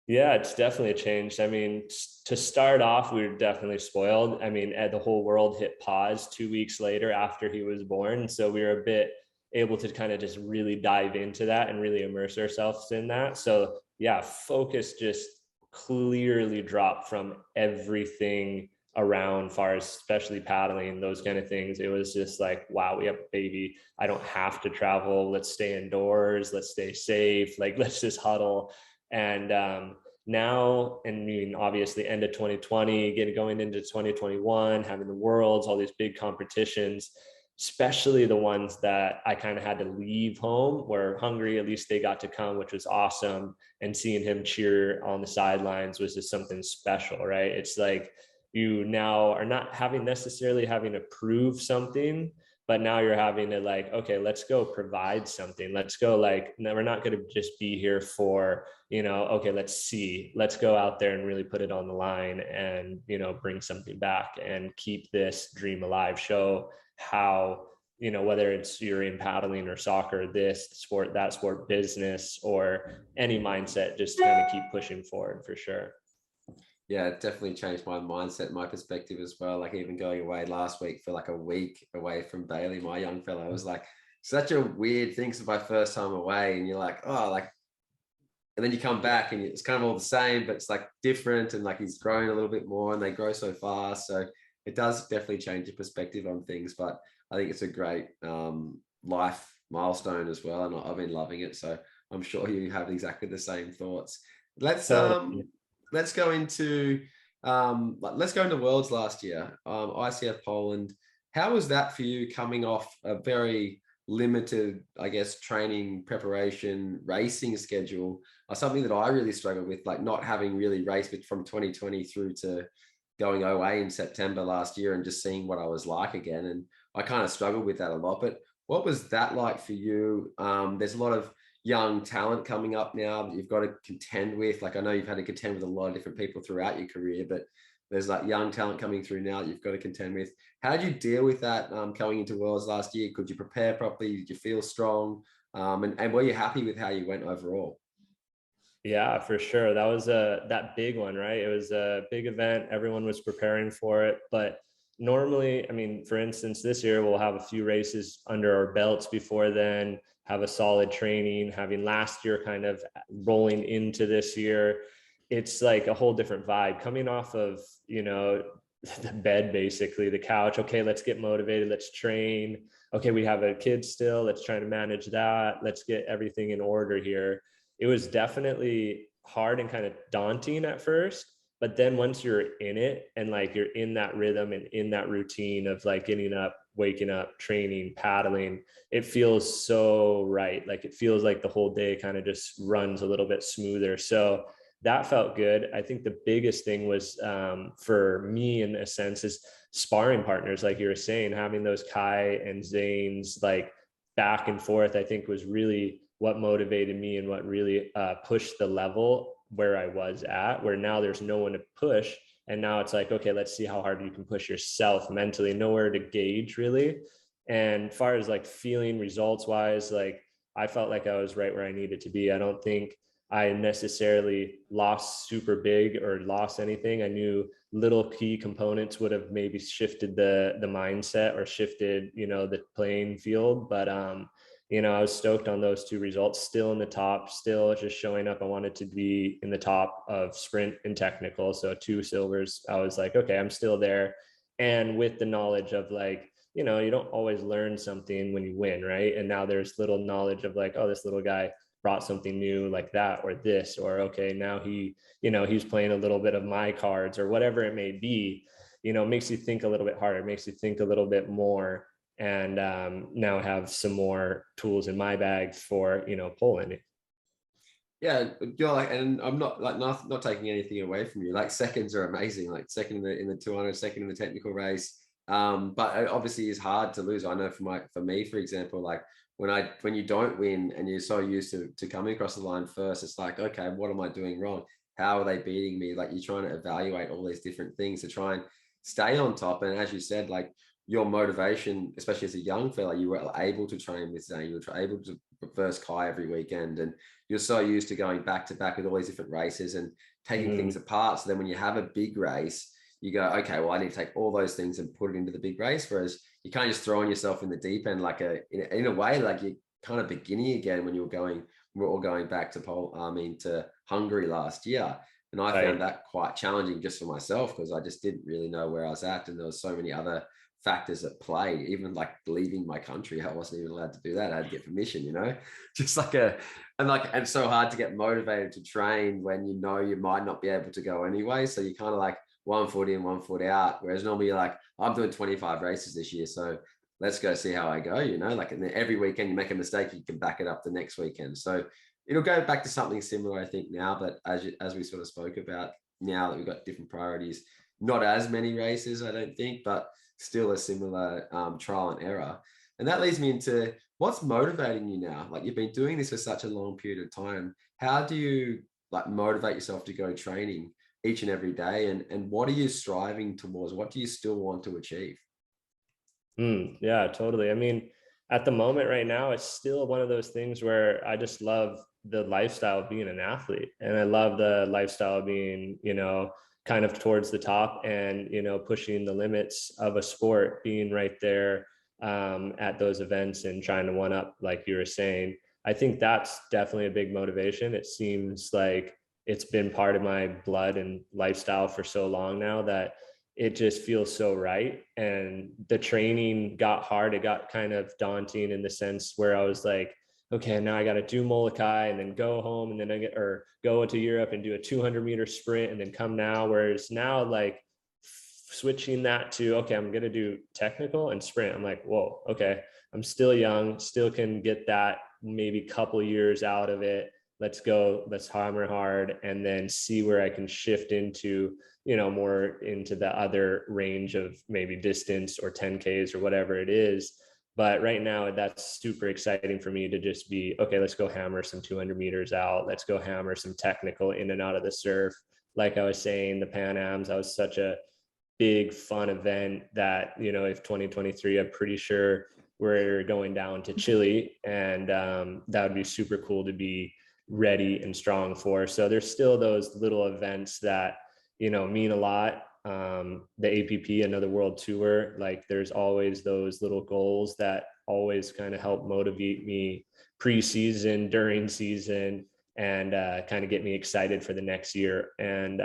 Yeah, it's definitely changed. I mean, to start off, we were definitely spoiled. I mean, the whole world hit pause 2 weeks later after he was born. So we were a bit able to kind of just really dive into that and really immerse ourselves in that. So yeah, focus just clearly dropped from everything around, far as especially paddling, those kind of things. It was just like, wow, we have a baby. I don't have to travel. Let's stay indoors. Let's stay safe. Like, let's just huddle. And now, and I mean, obviously end of 2020, going into 2021, having the Worlds, all these big competitions, especially the ones that I kind of had to leave home, where Hungary, at least they got to come, which was awesome. And seeing him cheer on the sidelines was just something special, right? It's like, you now are not necessarily having to prove something, but now you're having to like, okay, let's go provide something. Let's go, like, no, we're not going to just be here for, okay, let's go out there and really put it on the line and, bring something back and keep this dream alive. Show how, whether it's you're in paddling or soccer, this sport, that sport, business, or any mindset, just kind of keep pushing forward for sure. Yeah, it definitely changed my mindset, my perspective as well. Like, even going away last week for like a week away from Bailey, my young fellow, was like such a weird thing. It's my first time away, and you're like, oh, like, and then you come back and it's kind of all the same, but it's like different, and like he's growing a little bit more, and they grow so fast. So it does definitely change your perspective on things. But I think it's a great life milestone as well, and I've been loving it. So I'm sure you have exactly the same thoughts. Let's go into Worlds last year. ICF Poland, How was that for you coming off a very limited, I guess, training, preparation, racing schedule, or something that I really struggled with, like not having really raced from 2020 through to going OA in September last year and just seeing what I was like again. And I kind of struggled with that a lot. But what was that like for you? There's a lot of young talent coming up now that you've got to contend with. Like I know you've had to contend with a lot of different people throughout your career, but there's like young talent coming through now that you've got to contend with. How did you deal with that going into Worlds last year? Could you prepare properly? Did you feel strong? And were you happy with how you went overall? Yeah, for sure. That was that big one, right? It was a big event. Everyone was preparing for it. But normally, I mean, for instance, this year we'll have a few races under our belts before then, have a solid training, having last year kind of rolling into this year. It's like a whole different vibe coming off of, the bed, basically, the couch. Okay, let's get motivated. Let's train. Okay, we have a kid still. Let's try to manage that. Let's get everything in order here. It was definitely hard and kind of daunting at first, but then once you're in it and like you're in that rhythm and in that routine of like getting up, waking up, training, paddling, it feels so right. Like it feels like the whole day kind of just runs a little bit smoother. So that felt good. I think the biggest thing was for me in a sense is sparring partners, like you were saying, having those Kai and Zane's like back and forth, I think was really what motivated me and what really pushed the level where I was at, where now there's no one to push. And now it's like, okay, let's see how hard you can push yourself mentally, nowhere to gauge really. And as far as like feeling results wise, like I felt like I was right where I needed to be. I don't think I necessarily lost super big or lost anything. I knew little key components would have maybe shifted the mindset or shifted, the playing field. But I was stoked on those two results, still in the top, still just showing up. I wanted to be in the top of sprint and technical. So 2 silvers, I was like, okay, I'm still there. And with the knowledge of like, you don't always learn something when you win, right? And now there's little knowledge of like, oh, this little guy brought something new like that or this, or okay, now he's playing a little bit of my cards or whatever it may be. Makes you think a little bit harder, makes you think a little bit more, and now have some more tools in my bag for Poland. Yeah, you're like, and I'm not taking anything away from you. Like seconds are amazing. Like second in the 200, second in the technical race. But it obviously is hard to lose. I know for me, for example, like when you don't win and you're so used to coming across the line first, it's like, okay, what am I doing wrong? How are they beating me? Like you're trying to evaluate all these different things to try and stay on top. And as you said, like your motivation, especially as a young fella, you were able to train with Zane, you were able to reverse Kai every weekend, and you're so used to going back to back with all these different races and taking things apart. So then when you have a big race, you go, okay, well, I need to take all those things and put it into the big race. Whereas you can't just throwing yourself in the deep end, like in a way, like you're kind of beginning again when we're all going back to Hungary last year. And I found that quite challenging just for myself because I just didn't really know where I was at. And there was so many other factors at play, even like leaving my country. I wasn't even allowed to do that. I had to get permission, just and so hard to get motivated to train when you might not be able to go anyway. So you kind of like 1 foot in, 1 foot out. Whereas normally you're like, I'm doing 25 races this year, so let's go see how I go, like, and then every weekend you make a mistake, you can back it up the next weekend. So it'll go back to something similar, I think, now. But as we sort of spoke about, now that we've got different priorities, not as many races, I don't think, but still a similar trial and error. And that leads me into what's motivating you now. Like you've been doing this for such a long period of time. How do you like motivate yourself to go training each and every day? And what are you striving towards? What do you still want to achieve? Yeah, totally. I mean, at the moment right now, it's still one of those things where I just love the lifestyle of being an athlete. And I love the lifestyle of being, kind of towards the top and, pushing the limits of a sport, being right there at those events and trying to one up, like you were saying. I think that's definitely a big motivation. It seems like it's been part of my blood and lifestyle for so long now that it just feels so right. And the training got hard. It got kind of daunting in the sense where I was like, okay, now I got to do Molokai and then go home and then go to Europe and do a 200-meter sprint and then come now. Whereas now, like switching that to, okay, I'm going to do technical and sprint. I'm like, whoa, okay, I'm still young, still can get that maybe couple years out of it. Let's go, let's hammer hard, and then see where I can shift into, more into the other range of maybe distance or 10Ks or whatever it is. But right now, that's super exciting for me to just be, okay, let's go hammer some 200 meters out. Let's go hammer some technical in and out of the surf. Like I was saying, the Pan Ams, that was such a big fun event that, if 2023, I'm pretty sure we're going down to Chile, and that would be super cool to be ready and strong for. So there's still those little events that, mean a lot. The APP, another world tour, like there's always those little goals that always kind of help motivate me pre-season, during season, and kind of get me excited for the next year. And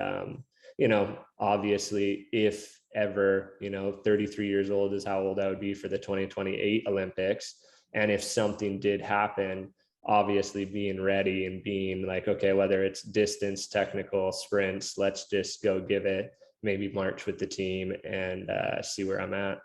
obviously, if ever, 33 years old is how old I would be for the 2028 Olympics. And if something did happen, obviously being ready and being like, okay, whether it's distance, technical, sprints, let's just go give it, maybe march with the team and see where I'm at.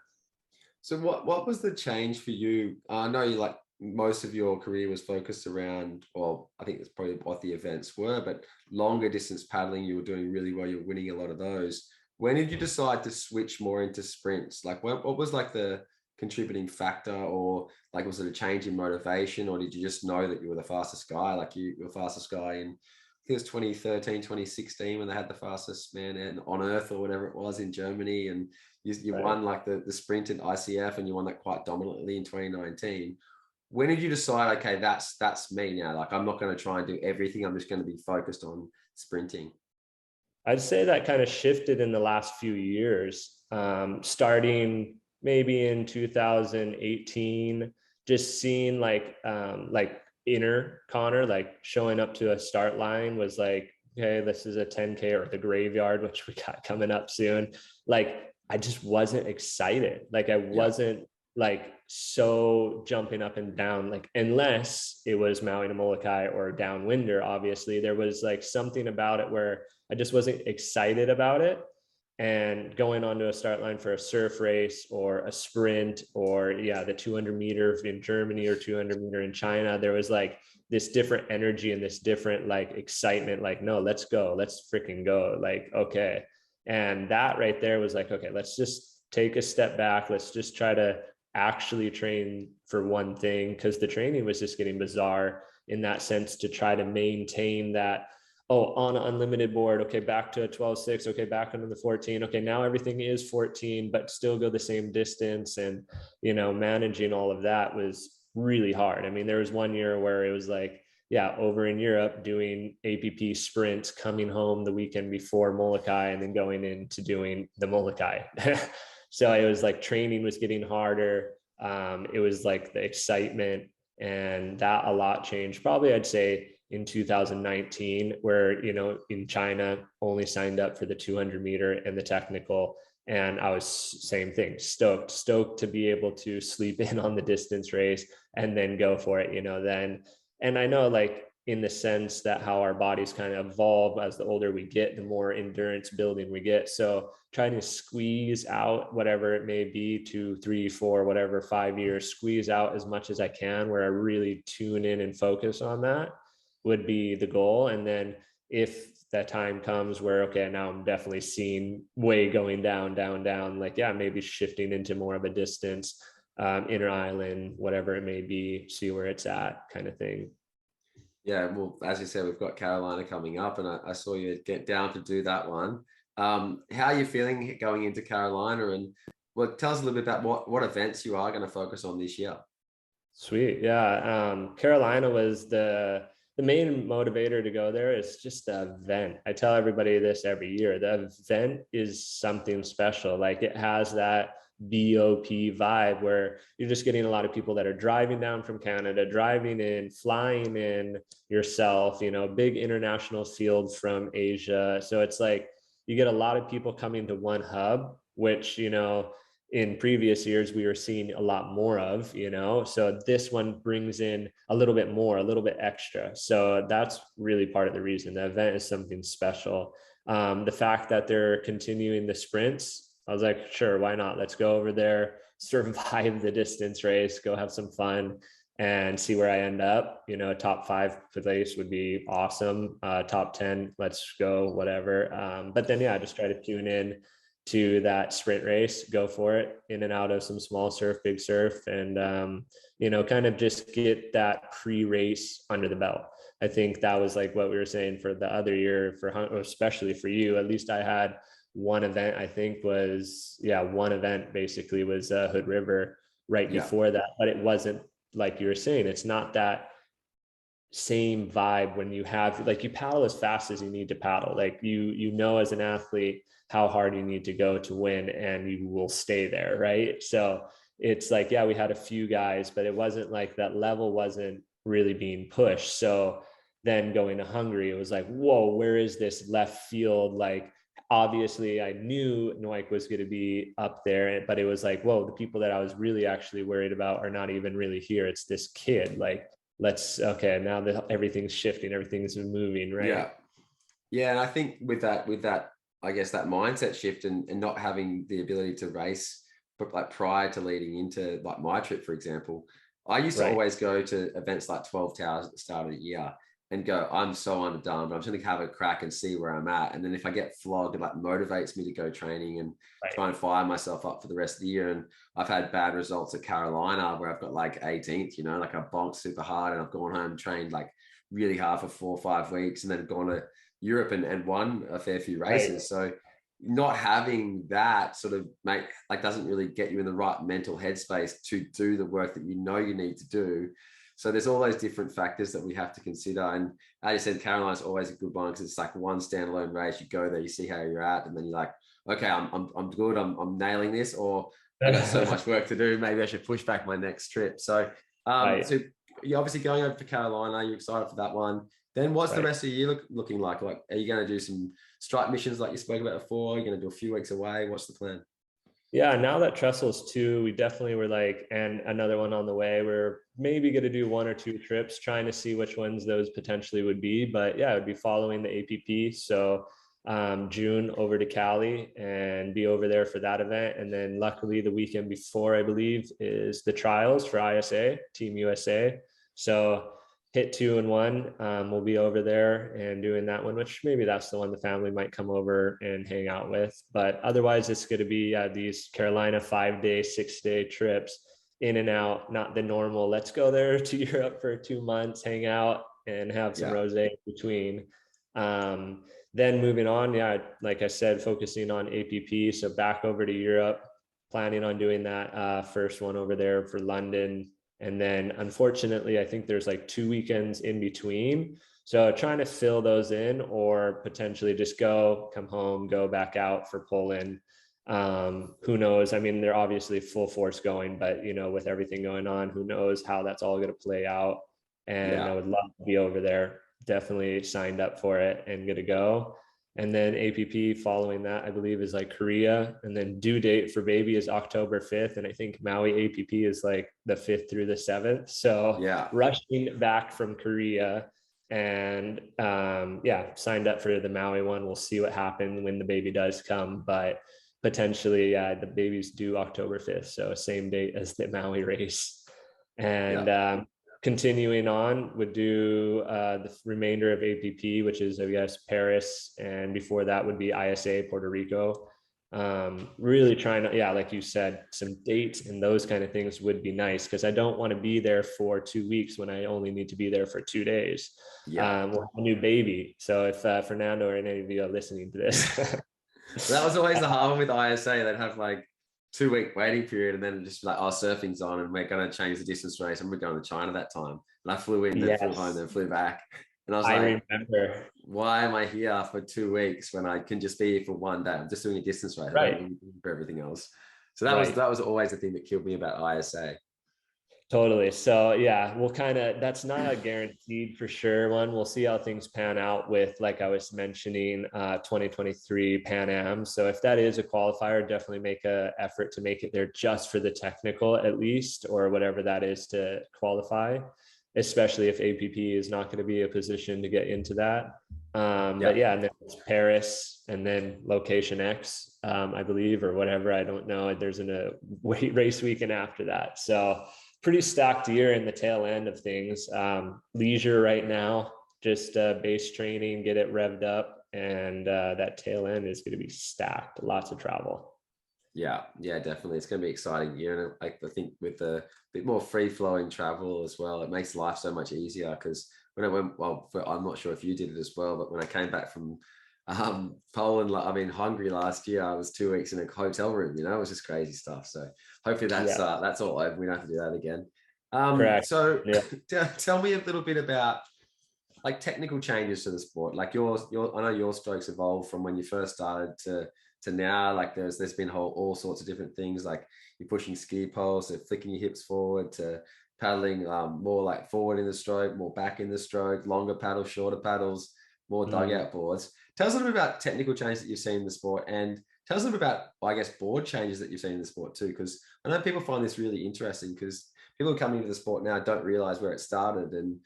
So what was the change for you? I know you, like, most of your career was focused around, well, I think it's probably what the events were, but longer distance paddling, you were doing really well. You're winning a lot of those. When did you decide to switch more into sprints? Like what was like the contributing factor, or like, was it a change in motivation, or did you just know that you were the fastest guy? Like you were the fastest guy in, I think it was 2013, 2016 when they had the fastest man on earth or whatever it was in Germany. And you Right. won like the sprint in ICF, and you won that quite dominantly in 2019. When did you decide, okay, that's me now? Like, I'm not going to try and do everything. I'm just going to be focused on sprinting. I'd say that kind of shifted in the last few years, starting maybe in 2018, just seeing like inner Connor, like showing up to a start line was like, okay, this is a 10K or the graveyard, which we got coming up soon. Like, I just wasn't excited. Like I wasn't like so jumping up and down, like unless it was Maui to Molokai or downwinder. Obviously there was like something about it where I just wasn't excited about it. And going onto a start line for a surf race or a sprint, or the 200 meter in Germany or 200 meter in China, there was like this different energy and this different like excitement, like, no, let's go, let's freaking go. Like, okay. And that right there was like, okay, let's just take a step back. Let's just try to actually train for one thing, because the training was just getting bizarre in that sense, to try to maintain that, oh, on an unlimited board, okay, back to a 12.6, okay, back into the 14, okay, now everything is 14, but still go the same distance. And, managing all of that was really hard. I mean, there was one year where it was like, over in Europe doing APP sprints, coming home the weekend before Molokai, and then going into doing the Molokai. So it was like training was getting harder. It was like the excitement, and that a lot changed. Probably I'd say in 2019, where, in China only signed up for the 200 meter and the technical. And I was same thing, stoked to be able to sleep in on the distance race and then go for it, then. And I know, like, in the sense that how our bodies kind of evolve as the older we get, the more endurance building we get. So trying to squeeze out whatever it may be, 2, 3, 4, whatever, 5 years, squeeze out as much as I can, where I really tune in and focus on that would be the goal. And then if that time comes where, okay, now I'm definitely seeing way going down, like, maybe shifting into more of a distance, inner island, whatever it may be, see where it's at, kind of thing. Yeah, well, as you said, we've got Carolina coming up, and I saw you get down to do that one. How are you feeling going into Carolina? And well, tell us a little bit about what events you are going to focus on this year. Sweet. Yeah. Carolina was the main motivator to go there. Is just the event. I tell everybody this every year. The event is something special. Like, it has that BOP vibe where you're just getting a lot of people that are driving down from Canada, driving in, flying in yourself, big international field from Asia. So it's like you get a lot of people coming to one hub, which, in previous years we were seeing a lot more of, so this one brings in a little bit more, a little bit extra. So that's really part of the reason the event is something special. The fact that they're continuing the sprints I was like, sure, why not? Let's go over there, survive the distance race, go have some fun and see where I end up. You know, top 5 place would be awesome. Top 10, let's go, whatever. But then, yeah, just try to tune in to that sprint race, go for it, in and out of some small surf, big surf, and, you know, kind of just get that pre-race under the belt. I think that was like what we were saying for the other year, especially for you. At least I had one event, I think one event basically was Hood River right before that, but it wasn't like you were saying, it's not that same vibe when you have, like, you paddle as fast as you need to paddle. Like you know, as an athlete, how hard you need to go to win, and you will stay there, right? So it's like, yeah, we had a few guys, but it wasn't like that level wasn't really being pushed. So then going to Hungary, it was like, whoa, where is this left field? Like, obviously I knew Noik was going to be up there, but it was like, whoa, the people that I was really actually worried about are not even really here. It's this kid. Like, okay, now that everything's shifting, everything's moving, right? Yeah. And I think with that, I guess that mindset shift and not having the ability to race, but like prior to leading into like my trip, for example, I used to always go to events like 12 Towers at the start of the year and go, I'm so underdone, but I'm just going to have a crack and see where I'm at. And then if I get flogged, it like motivates me to go training and try and fire myself up for the rest of the year. And I've had bad results at Carolina where I've got like 18th, you know, like I bonked super hard and I've gone home and trained like really hard for 4 or 5 weeks and then gone to Europe and won a fair few races. So not having that sort of doesn't really get you in the right mental headspace to do the work that you know you need to do. So there's all those different factors that we have to consider. And as you said, Carolina's always a good one because it's like one standalone race. You go there, you see how you're at, and then you're like, okay, I'm good. I'm nailing this, or I got so much work to do. Maybe I should push back my next trip. So, so you're obviously going over to Carolina. You're excited for that one. Then what's the rest of the year looking like? Like, are you going to do some strike missions like you spoke about before? You're going to do a few weeks away. What's the plan? Yeah, now that Trestle's 2, we definitely were like, and another one on the way, we're maybe going to do 1 or 2 trips, trying to see which ones those potentially would be. But yeah, it would be following the APP. So June over to Cali and be over there for that event. And then luckily the weekend before, I believe, is the trials for ISA, Team USA. So hit 2 and 1. We'll be over there and doing that one, which maybe that's the one the family might come over and hang out with. But otherwise, it's going to be these Carolina 5-day, 6-day trips in and out, not the normal, let's go there to Europe for 2 months, hang out and have some rosé in between. Then moving on, like I said, focusing on APP. So back over to Europe, planning on doing that first one over there for London. And then unfortunately, I think there's like 2 weekends in between. So trying to fill those in or potentially just come home, go back out for Poland. Who knows? I mean, they're obviously full force going, but you know, with everything going on, who knows how that's all going to play out. And I would love to be over there. Definitely signed up for it and going to go. And then APP following that, I believe, is like Korea. And then due date for baby is October 5th. And I think Maui APP is like the 5th through the 7th. So rushing back from Korea and signed up for the Maui one. We'll see what happens when the baby does come. But potentially, the baby's due October 5th. So same date as the Maui race. And continuing on, would do the remainder of APP, which is, I guess, Paris. And before that would be ISA, Puerto Rico. Really trying to, like you said, some dates and those kind of things would be nice because I don't want to be there for 2 weeks when I only need to be there for 2 days. We'll have a new baby. So if Fernando or any of you are listening to this. That was always the hard one with ISA. They'd have like 2-week waiting period and then just like, surfing's on and we're going to change the distance race and we're going to China that time. And I flew in, then flew home, then flew back. And I was remember, why am I here for 2 weeks when I can just be here for 1 day? I'm just doing a distance race for everything else. So that was always the thing that killed me about ISA. Totally. So that's not a guaranteed for sure one. We'll see how things pan out with, like I was mentioning, 2023 Pan Am. So if that is a qualifier, definitely make an effort to make it there just for the technical at least, or whatever that is to qualify, especially if APP is not going to be a position to get into that. But yeah, and then it's Paris and then location X, I believe, or whatever. I don't know. There's a race weekend after that. So pretty stacked year in the tail end of things. Leisure right now, just base training, get it revved up. And that tail end is going to be stacked. Lots of travel. Yeah, definitely. It's going to be exciting year. And I think with the bit more free flowing travel as well, it makes life so much easier. Because when I went, I'm not sure if you did it as well, but when I came back from Poland, Hungary last year, I was 2 weeks in a hotel room. It was just crazy stuff. So hopefully that's all over. We don't have to do that again. Correct. So tell me a little bit about like technical changes to the sport. Like I know your strokes evolved from when you first started to now. Like there's been all sorts of different things, like you're pushing ski poles, so flicking your hips forward, to paddling more like forward in the stroke, more back in the stroke, longer paddles, shorter paddles, more dugout boards. Tell us a little bit about technical changes that you've seen in the sport, and tell us a little bit about, I guess, board changes that you've seen in the sport too, because I know people find this really interesting, because people coming into the sport now don't realize where it started, and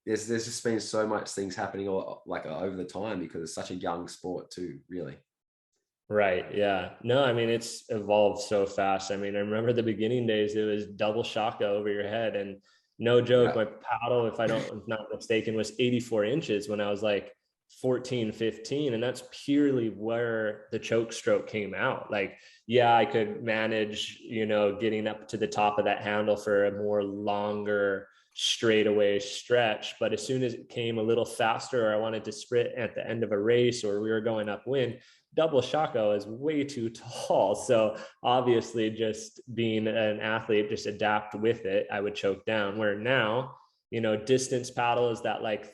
there's just been so much things happening over the time, because it's such a young sport too, really. Right. Yeah. No, it's evolved so fast. I remember the beginning days, it was double shaka over your head, and no joke, my paddle, if I'm not mistaken, was 84 inches when I was like 14, 15. And that's purely where the choke stroke came out. Like, yeah, I could manage, getting up to the top of that handle for a more longer straightaway stretch. But as soon as it came a little faster, or I wanted to sprint at the end of a race, or we were going upwind, double shaka is way too tall. So obviously, just being an athlete, just adapt with it. I would choke down. Where now, distance paddle is that like,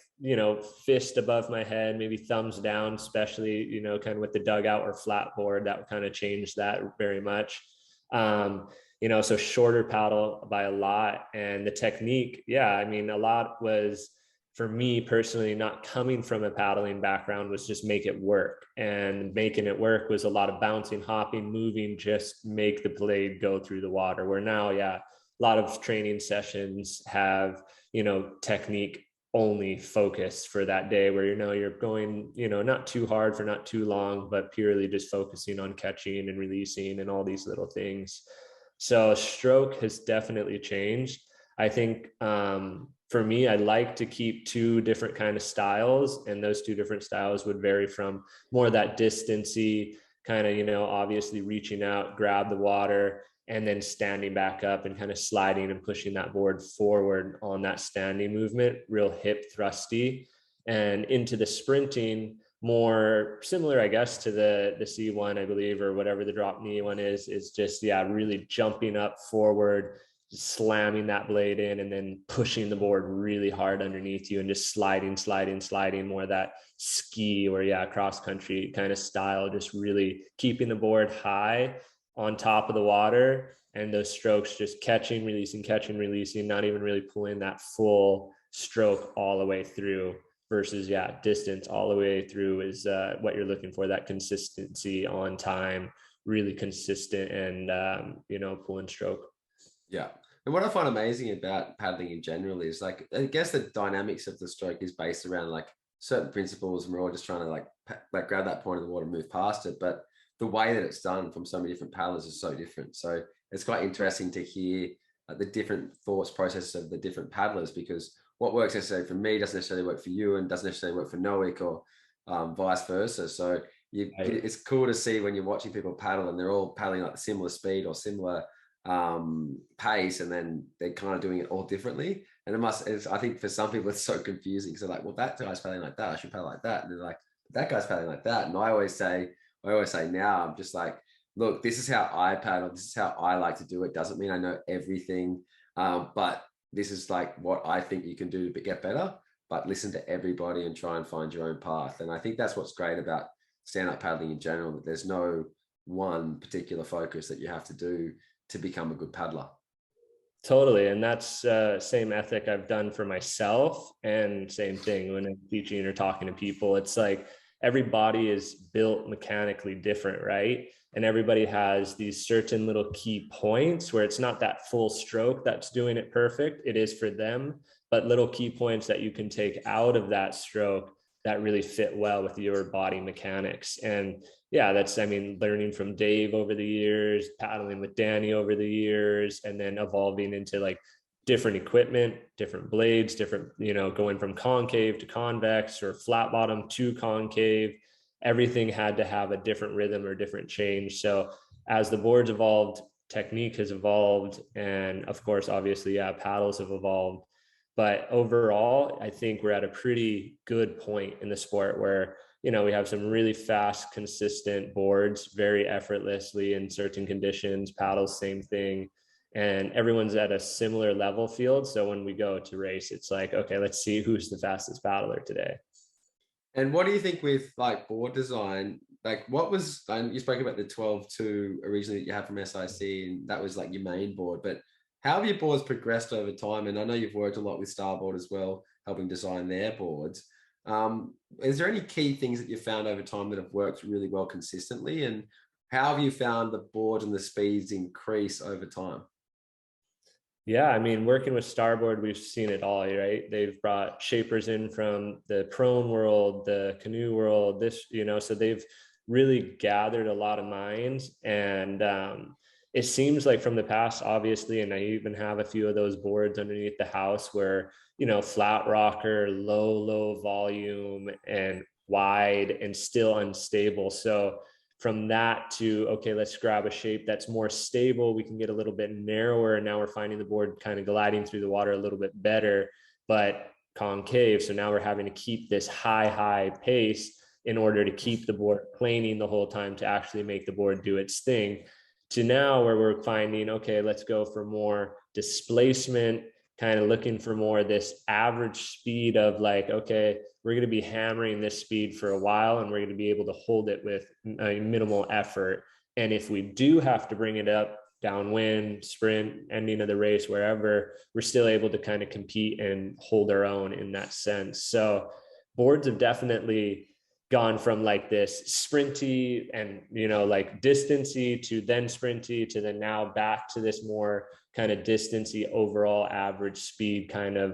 fist above my head, maybe thumbs down, especially, kind of with the dugout or flat board, that would kind of change that very much. So shorter paddle by a lot. And the technique, a lot was, for me personally, not coming from a paddling background, was just make it work. And making it work was a lot of bouncing, hopping, moving, just make the blade go through the water. Where now, a lot of training sessions have, technique only focus for that day, where, you're going, not too hard for not too long, but purely just focusing on catching and releasing and all these little things. So stroke has definitely changed. I think, for me, I like to keep two different kind of styles, and those two different styles would vary from more that distancy kind of, obviously reaching out, grab the water, and then standing back up and kind of sliding and pushing that board forward on that standing movement, real hip thrusty, and into the sprinting, more similar, I guess, to the C1, I believe, or whatever the drop knee one is just, really jumping up forward, slamming that blade in, and then pushing the board really hard underneath you, and just sliding, more that ski or cross country kind of style, just really keeping the board high on top of the water, and those strokes just catching, releasing, not even really pulling that full stroke all the way through, versus distance all the way through is what you're looking for, that consistency on time, really consistent, and pulling stroke. Yeah. And what I find amazing about paddling in general is, like, I guess the dynamics of the stroke is based around like certain principles, and we're all just trying to like grab that point of the water and move past it. But the way that it's done from so many different paddlers is so different. So it's quite interesting to hear the different thoughts processes of the different paddlers, because what works necessarily for me doesn't necessarily work for you, and doesn't necessarily work for Noik, or vice versa. So it's cool to see when you're watching people paddle, and they're all paddling like similar speed or similar pace, and then they're kind of doing it all differently. And I think for some people it's so confusing, because they're like, well, that guy's paddling like that, I should paddle like that, and they're like, that guy's paddling like that. And I always say now, I'm just like, look, this is how I paddle, this is how I like to do it. Doesn't mean I know everything, but this is like what I think you can do to get better. But listen to everybody and try and find your own path. And I think that's what's great about stand-up paddling in general, that there's no one particular focus that you have to do to become a good paddler. Totally. And that's same ethic I've done for myself, and same thing when I'm teaching or talking to people. It's like every body is built mechanically different, right? And everybody has these certain little key points where it's not that full stroke that's doing it perfect. It is for them, but little key points that you can take out of that stroke that really fit well with your body mechanics. And yeah, that's, I mean, learning from Dave over the years, paddling with Danny over the years, and then evolving into like different equipment, different blades, different, you know, going from concave to convex or flat bottom to concave. Everything had to have a different rhythm or different change. So as the boards evolved, technique has evolved. And of course, obviously, yeah, paddles have evolved. But overall, I think we're at a pretty good point in the sport where, you know, we have some really fast, consistent boards, very effortlessly in certain conditions, paddles, same thing. And everyone's at a similar level field. So when we go to race, it's like, okay, let's see who's the fastest paddler today. And what do you think with like board design? Like what was, you spoke about the 12-2 originally that you had from SIC, and that was like your main board, but how have your boards progressed over time? And I know you've worked a lot with Starboard as well, helping design their boards. Is there any key things that you've found over time that have worked really well consistently? And how have you found the boards and the speeds increase over time? Yeah, I mean, working with Starboard, we've seen it all, right? They've brought shapers in from the prone world, the canoe world, this, you know, so they've really gathered a lot of minds. And it seems like from the past, obviously, and I even have a few of those boards underneath the house where, you know, flat rocker, low volume and wide and still unstable. So from that to, okay, let's grab a shape that's more stable. We can get a little bit narrower. And now we're finding the board kind of gliding through the water a little bit better, but concave. So now we're having to keep this high pace in order to keep the board planing the whole time to actually make the board do its thing. To now where we're finding, okay, let's go for more displacement, kind of looking for more this average speed of like, okay, we're going to be hammering this speed for a while and we're going to be able to hold it with a minimal effort. And if we do have to bring it up downwind, sprint, ending of the race, wherever, we're still able to kind of compete and hold our own in that sense. So boards have definitely gone from like this sprinty and, you know, like distancy to then sprinty to then now back to this more kind of distancy overall average speed kind of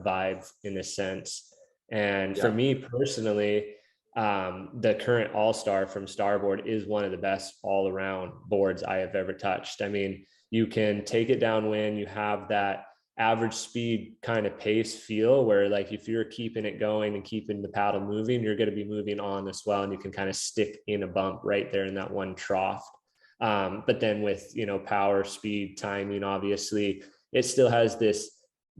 vibe in a sense. And for me personally, the current All-Star from Starboard is one of the best all-around boards I have ever touched. I mean, you can take it downwind, you have that average speed kind of pace feel where like if you're keeping it going and keeping the paddle moving, you're going to be moving on as well, and you can kind of stick in a bump right there in that one trough. But then with, you know, power, speed, timing, obviously, it still has this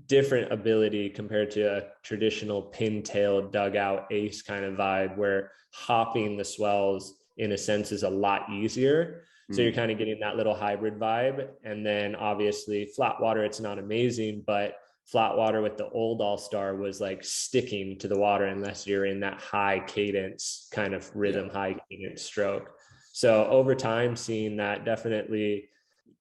different ability compared to a traditional pintail dugout ace kind of vibe where hopping the swells in a sense is a lot easier. So you're kind of getting that little hybrid vibe. And then obviously flat water, it's not amazing, but flat water with the old All-Star was like sticking to the water unless you're in that high cadence kind of rhythm, high cadence stroke. So over time, seeing that definitely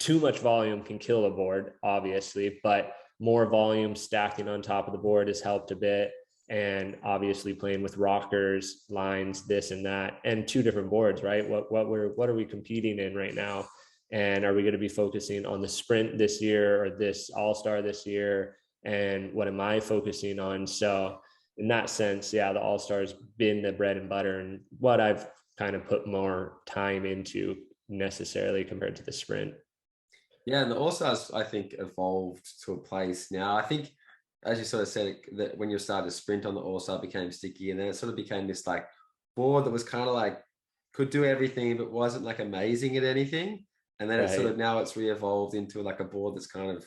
too much volume can kill a board, obviously, but more volume stacking on top of the board has helped a bit. And obviously playing with rockers, lines, this and that, and two different boards, right? What are we competing in right now? And are we going to be focusing on the sprint this year or this All-Star this year? And what am I focusing on? So in that sense, yeah, the All-Star has been the bread and butter and what I've kind of put more time into necessarily compared to the sprint. Yeah, and the All-Stars, I think, evolved to a place now. I think, as you sort of said, that when you started to sprint on the All-Star became sticky, and then it sort of became this like board that was kind of like could do everything, but wasn't like amazing at anything. And then it's sort of now it's re-evolved into like a board that's kind of,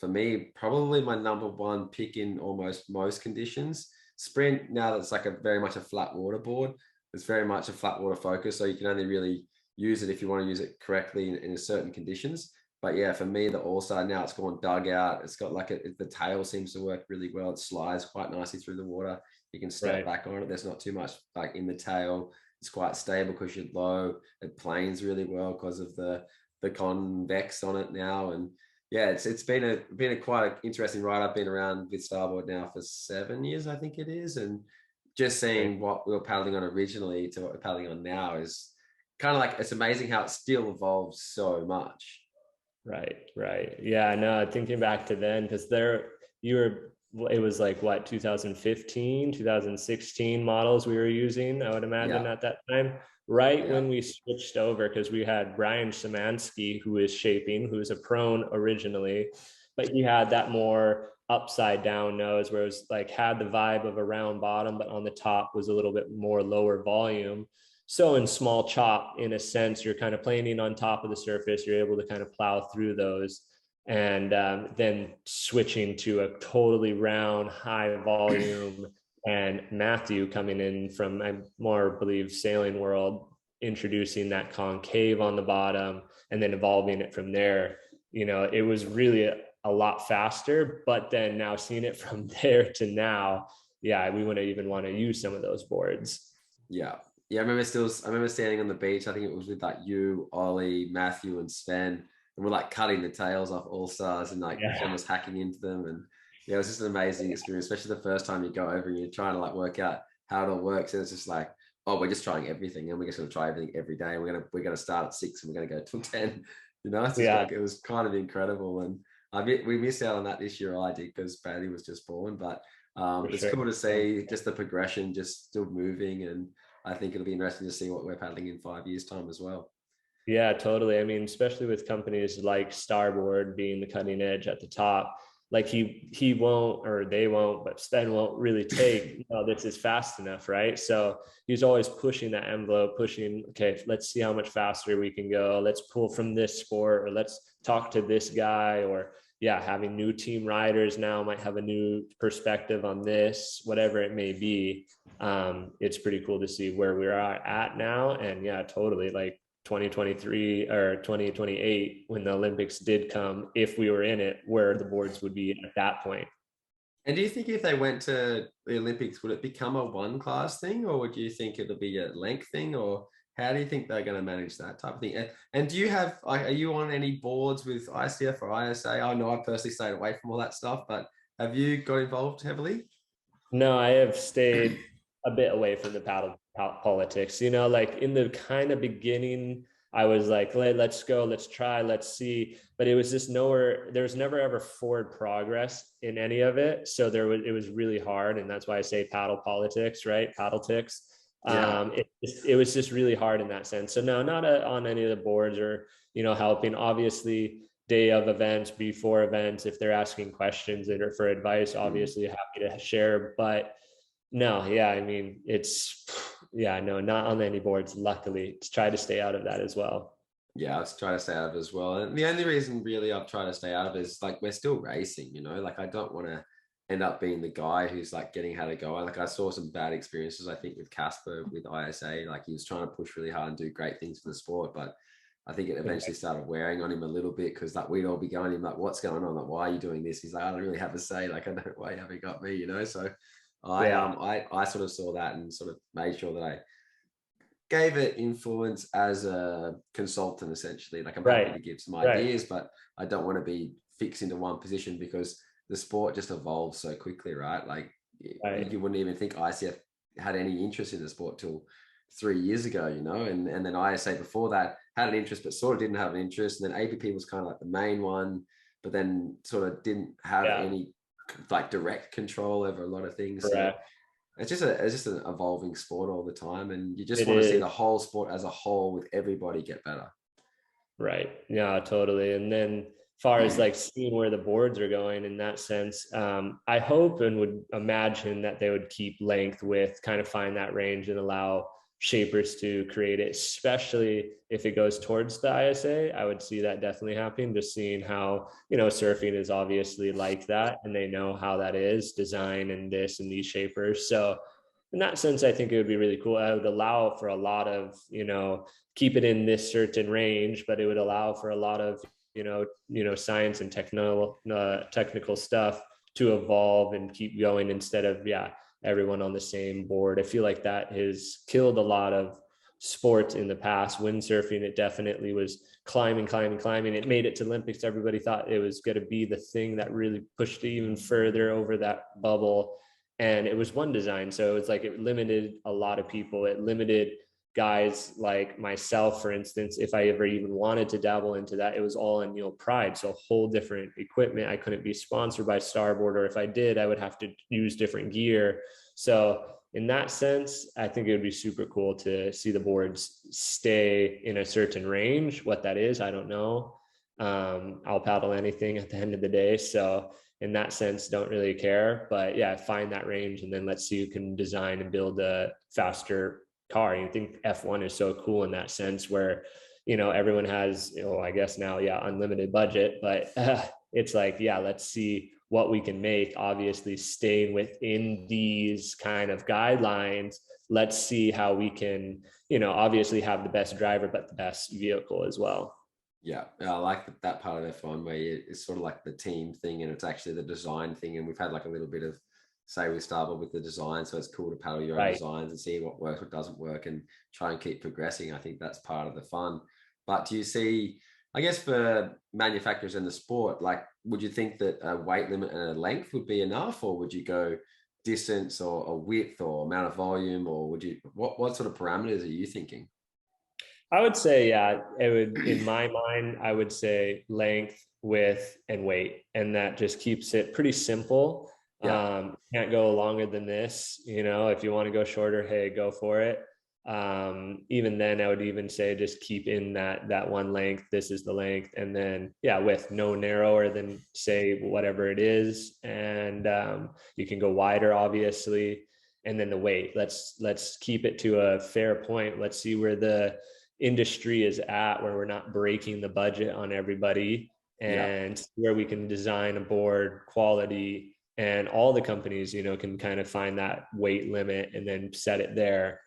for me, probably my number one pick in almost most conditions. Sprint, now that's like a very much a flat water board. It's very much a flat water focus, so you can only really use it if you want to use it correctly in certain conditions. But yeah, for me, the All-Star now it's gone dugout. It's got like the tail seems to work really well. It slides quite nicely through the water. You can step back on it. There's not too much like in the tail. It's quite stable because you're low. It planes really well because of the convex on it now. And yeah, it's been a quite an interesting ride. I've been around with Starboard now for 7 years, I think it is, and just seeing what we were paddling on originally to what we're paddling on now is kind of like, it's amazing how it still evolves so much. Right. Yeah, no, thinking back to then, because you were it was like what, 2015, 2016 models we were using, I would imagine at that time, right when we switched over, because we had Brian Szymanski, who is shaping, who's a prone originally, but he had that more upside down nose where it was like had the vibe of a round bottom, but on the top was a little bit more lower volume. So in small chop, in a sense, you're kind of planing on top of the surface, you're able to kind of plow through those. And then switching to a totally round, high volume, and Matthew coming in from, I more believe, sailing world, introducing that concave on the bottom and then evolving it from there. It was really a lot faster, but then now seeing it from there to now, we wouldn't even want to use some of those boards. I remember standing on the beach. I think it was with like you, Ollie, Matthew, and Sven, and we're like cutting the tails off All Stars and like Sven was hacking into them. And it was just an amazing experience, especially the first time you go over and you're trying to like work out how it all works. And it's just like, oh, we're just trying everything, and we're just going to try everything every day. And we're gonna start at 6 and we're going to go till 10. It's just like, it was kind of incredible. And we missed out on that this year. I did, because Bailey was just born, but it's cool to see just the progression, just still moving. And I think it'll be interesting to see what we're paddling in 5 years' time as well. Yeah, totally. I mean, especially with companies like Starboard being the cutting edge at the top, like he won't, or they won't, but Sven won't really take, this is fast enough, right? So he's always pushing that envelope, okay, let's see how much faster we can go. Let's pull from this sport, or let's talk to this guy, or having new team riders now might have a new perspective on this, whatever it may be. It's pretty cool to see where we're at now. And totally, like 2023 or 2028, when the Olympics did come, if we were in it, where the boards would be at that point. And do you think if they went to the Olympics, would it become a one class thing, or would you think it'll be a length thing, or how do you think they're going to manage that type of thing? And do you have, are you on any boards with ICF or ISA? I know I personally stayed away from all that stuff, but have you got involved heavily? No, I have stayed a bit away from the paddle politics. Like in the kind of beginning, I was like, let's go, let's try, let's see. But it was just nowhere, there was never ever forward progress in any of it. So it was really hard. And that's why I say paddle politics, right? Paddle ticks. It was just really hard in that sense. So no, not on any of the boards or, helping. Obviously, day of events, before events, if they're asking questions or for advice, obviously happy to share. But no, I mean, not on any boards, luckily. Try to stay out of that as well. I was trying to stay out of it as well. And the only reason really I've tried to stay out of it is like, we're still racing, like I don't want to end up being the guy who's like getting how to go. Like I saw some bad experiences, I think, with Casper, with ISA. Like he was trying to push really hard and do great things for the sport, but I think it eventually started wearing on him a little bit, because like we'd all be going to him like, what's going on? Like, why are you doing this? He's like, I don't really have a say. Like, I don't know why you haven't got me, So I sort of saw that and sort of made sure that I gave it influence as a consultant, essentially. Like I'm happy to give some ideas, but I don't want to be fixed into one position, because the sport just evolves so quickly, right? Like you wouldn't even think ICF had any interest in the sport till 3 years ago, and then ISA before that had an interest, but sort of didn't have an interest. And then APP was kind of like the main one, but then sort of didn't have any like direct control over a lot of things. So it's just an evolving sport all the time, and you just want to see the whole sport as a whole with everybody get better. Right. Yeah, totally. And then far as like seeing where the boards are going in that sense, I hope and would imagine that they would keep length width, kind of find that range and allow shapers to create it, especially if it goes towards the ISA. I would see that definitely happening, just seeing how, surfing is obviously like that, and they know how that is design and this and these shapers. So in that sense, I think it would be really cool. I would allow for a lot of, keep it in this certain range, but it would allow for a lot of, science and technical stuff to evolve and keep going, instead of, everyone on the same board. I feel like that has killed a lot of sports in the past. Windsurfing, it definitely was climbing. It made it to Olympics. Everybody thought it was going to be the thing that really pushed it even further over that bubble. And it was one design. So it's like it limited a lot of people. It limited guys like myself, for instance, if I ever even wanted to dabble into that, it was all in pride. So whole different equipment. I couldn't be sponsored by Starboard, or if I did, I would have to use different gear. So in that sense, I think it would be super cool to see the boards stay in a certain range. What that is, I don't know. I'll paddle anything at the end of the day. So in that sense, don't really care. But yeah, find that range, and then let's see who can design and build a faster car. You think F1 is so cool in that sense, where everyone has, I guess now, unlimited budget, but it's like, let's see what we can make, obviously staying within these kind of guidelines. Let's see how we can, obviously have the best driver, but the best vehicle as well. Yeah, I like that part of F1 where it's sort of like the team thing, and it's actually the design thing. And we've had like a little bit of say with Starboard with the design, so it's cool to paddle your own designs and see what works, what doesn't work, and try and keep progressing. I think that's part of the fun. But do you see, I guess for manufacturers in the sport, like, would you think that a weight limit and a length would be enough, or would you go distance or a width or amount of volume, or would you, what sort of parameters are you thinking? I would say, it would, in my mind, I would say length, width, and weight. And that just keeps it pretty simple. Can't go longer than this. If you want to go shorter, hey, go for it. Even then, I would even say just keep in that one length. This is the length. And then, width, no narrower than say whatever it is. And you can go wider, obviously. And then the weight, let's keep it to a fair point. Let's see where the industry is at, where we're not breaking the budget on everybody, and where we can design a board quality, and all the companies can kind of find that weight limit and then set it there.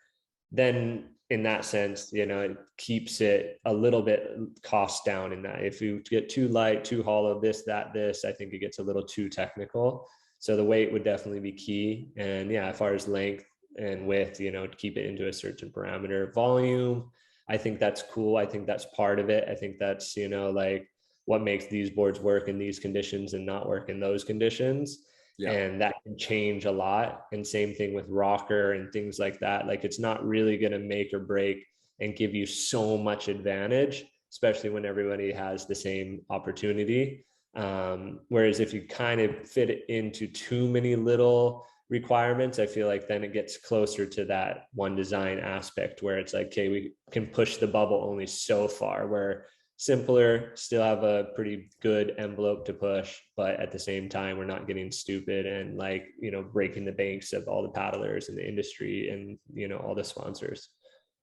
Then in that sense, it keeps it a little bit cost down. In that, if you get too light, too hollow, this, I think it gets a little too technical. So the weight would definitely be key. And as far as length and width, keep it into a certain parameter. Volume, I think that's cool. I think that's part of it. I think that's, like what makes these boards work in these conditions and not work in those conditions. And that can change a lot. And same thing with rocker and things like that. Like, it's not really going to make or break and give you so much advantage, especially when everybody has the same opportunity. Whereas if you kind of fit it into too many little requirements, I feel like then it gets closer to that one design aspect where it's like, okay, we can push the bubble only so far, where simpler, still have a pretty good envelope to push, but at the same time, we're not getting stupid and like, breaking the banks of all the paddlers in the industry and, all the sponsors.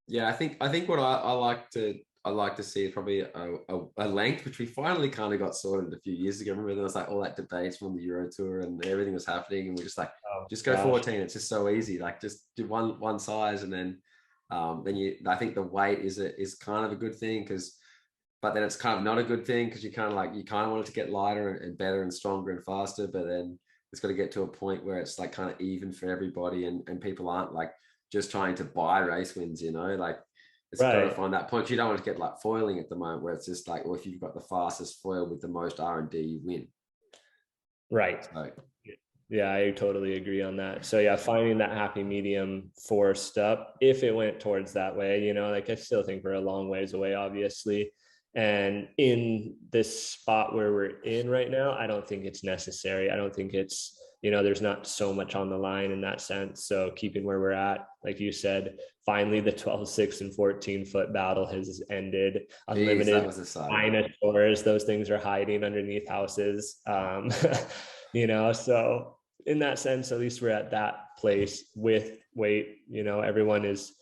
Yeah, I think what I like to see is probably a length, which we finally kind of got sorted a few years ago. Remember, there was like all that debate from the Euro Tour and everything was happening, and we're just like, just go 14. It's just so easy. Like, just do one size, and then I think the weight is kind of a good thing, but then it's kind of not a good thing, because you kind of want it to get lighter and better and stronger and faster, but then it's got to get to a point where it's like kind of even for everybody, and people aren't like just trying to buy race wins, like it's got to find that point. You don't want to get like foiling at the moment, where it's just like, well, if you've got the fastest foil with the most R&D, you win. Right. So, yeah, I totally agree on that. So finding that happy medium for SUP, if it went towards that way, like I still think we're a long ways away, obviously. And in this spot where we're in right now, I don't think it's necessary. I don't think it's, there's not so much on the line in that sense. So keeping where we're at, like you said, finally the 12-6 and 14-foot battle has ended. Unlimited dinosaurs, those things are hiding underneath houses. So in that sense, at least we're at that place with weight. Everyone is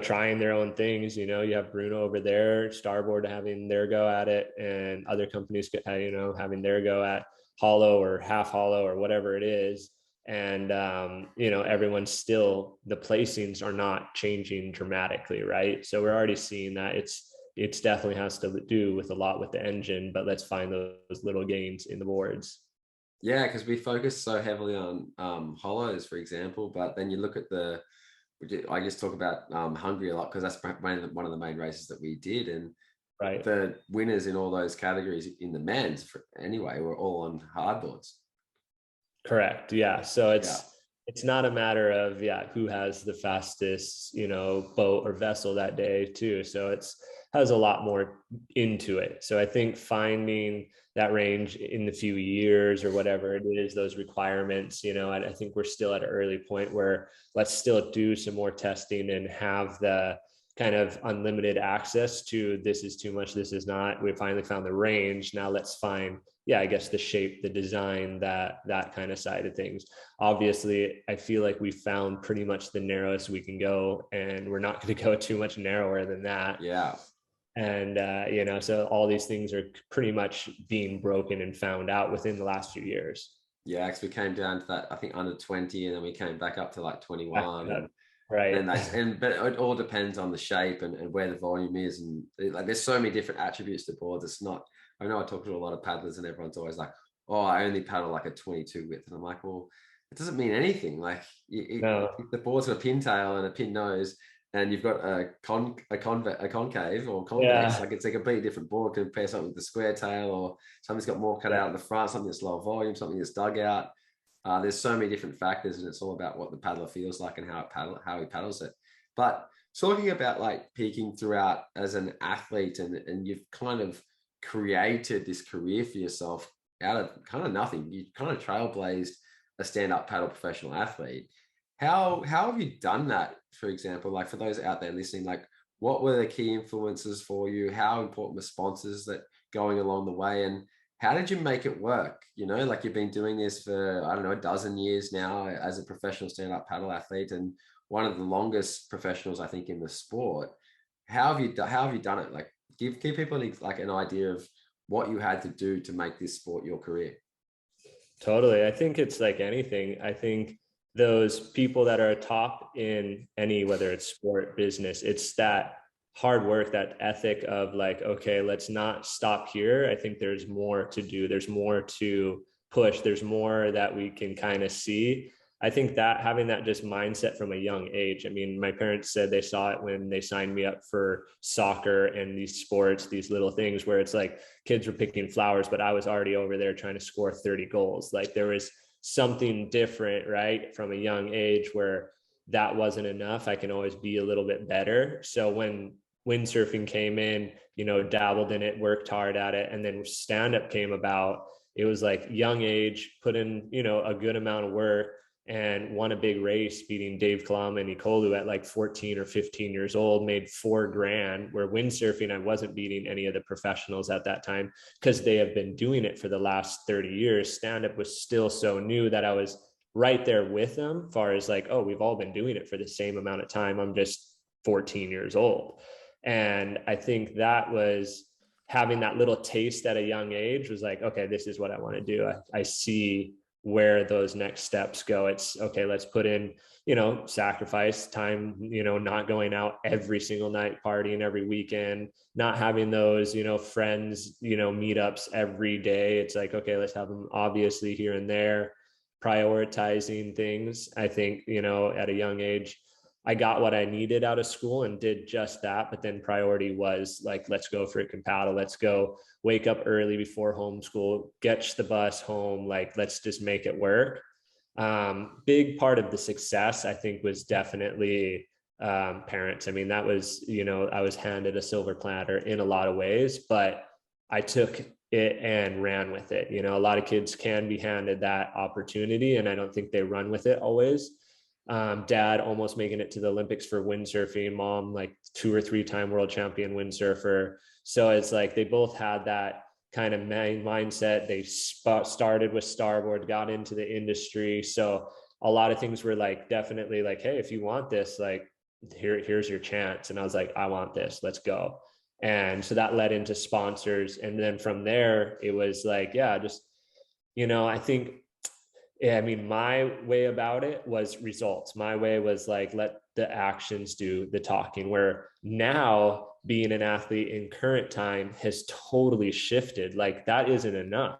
trying their own things. You have Bruno over there, Starboard having their go at it, and other companies having their go at hollow or half hollow or whatever it is. And everyone's still, the placings are not changing dramatically, right? So we're already seeing that it's definitely has to do with a lot with the engine, but let's find those little gains in the boards. Yeah, because we focus so heavily on hollows, for example, but then you look at I just talk about Hungary a lot, because that's one of the main races that we did, and the winners in all those categories in the men's anyway were all on hardboards. Correct. Yeah. So it's it's not a matter of, who has the fastest, boat or vessel that day too. So it's has a lot more into it. So I think finding that range in the few years or whatever it is, those requirements, I think we're still at an early point where let's still do some more testing and have the kind of unlimited access to this is too much, this is not. We finally found the range. Now let's find, I guess the shape, the design, that kind of side of things. Obviously, I feel like we found pretty much the narrowest we can go, and we're not going to go too much narrower than that. Yeah. And, so all these things are pretty much being broken and found out within the last few years. Yeah, because we came down to that, I think, under 20, and then we came back up to like 21. And right. But it all depends on the shape and where the volume is. And like, there's so many different attributes to boards. It's not, I know I talk to a lot of paddlers and everyone's always like, oh, I only paddle like a 22 width. And I'm like, well, it doesn't mean anything. Like if the board's got a pintail and a pin nose, and you've got a concave or convex, like it's a completely different board. Compare something with the square tail, or something's got more cut out in the front, something that's low volume, something that's dug out. There's so many different factors, and it's all about what the paddler feels like and how he paddles it. But talking about like peaking throughout as an athlete, and you've kind of created this career for yourself out of kind of nothing. You kind of trailblazed a stand-up paddle professional athlete. How have you done that, for example? Like, for those out there listening, like, what were the key influences for you? How important were sponsors that going along the way? And how did you make it work? Like, you've been doing this for, I don't know, a dozen years now as a professional stand-up paddle athlete, and one of the longest professionals, I think, in the sport. How have you done it? Like, give people like an idea of what you had to do to make this sport your career. Totally. I think it's like anything. I think those people that are top in any, whether it's sport, business, it's that hard work, that ethic of like, okay, let's not stop here. I think there's more to do. There's more to push. There's more that we can kind of see. I think that having that just mindset from a young age. I mean, my parents said they saw it when they signed me up for soccer and these sports, these little things where it's like kids were picking flowers, but I was already over there trying to score 30 goals. Like, there was something different, right, from a young age where that wasn't enough. I can always be a little bit better. So when windsurfing came in, dabbled in it, worked hard at it, and then stand-up came about, it was like young age, put in, a good amount of work, and won a big race, beating Dave Kalama and Nicolu at like 14 or 15 years old, made $4,000, where windsurfing, I wasn't beating any of the professionals at that time because they have been doing it for the last 30 years. Stand-up was still so new that I was right there with them, as far as like, oh, we've all been doing it for the same amount of time. I'm just 14 years old. And I think that was having that little taste at a young age was like, okay, this is what I want to do. I see where those next steps go. It's okay, let's put in, sacrifice time, not going out every single night, partying every weekend, not having those, friends, meetups every day. It's like, okay, let's have them obviously here and there, prioritizing things. I think, at a young age, I got what I needed out of school and did just that. But then priority was like, let's go for it, paddle. Let's go wake up early before homeschool, catch the bus home. Like, let's just make it work. Big part of the success, I think, was definitely parents. I mean, that was, I was handed a silver platter in a lot of ways, but I took it and ran with it. A lot of kids can be handed that opportunity, and I don't think they run with it always. Dad almost making it to the Olympics for windsurfing, mom like 2 or 3 time world champion windsurfer. So it's like they both had that kind of mindset. They started with starboard, got into the industry. So a lot of things were like definitely like, hey, if you want this, like here's your chance. And I was like, I want this, let's go. And so that led into sponsors. And then from there, it was like, just, I think, I mean, my way about it was results. My way was like, let the actions do the talking, where now being an athlete in current time has totally shifted. Like, that isn't enough.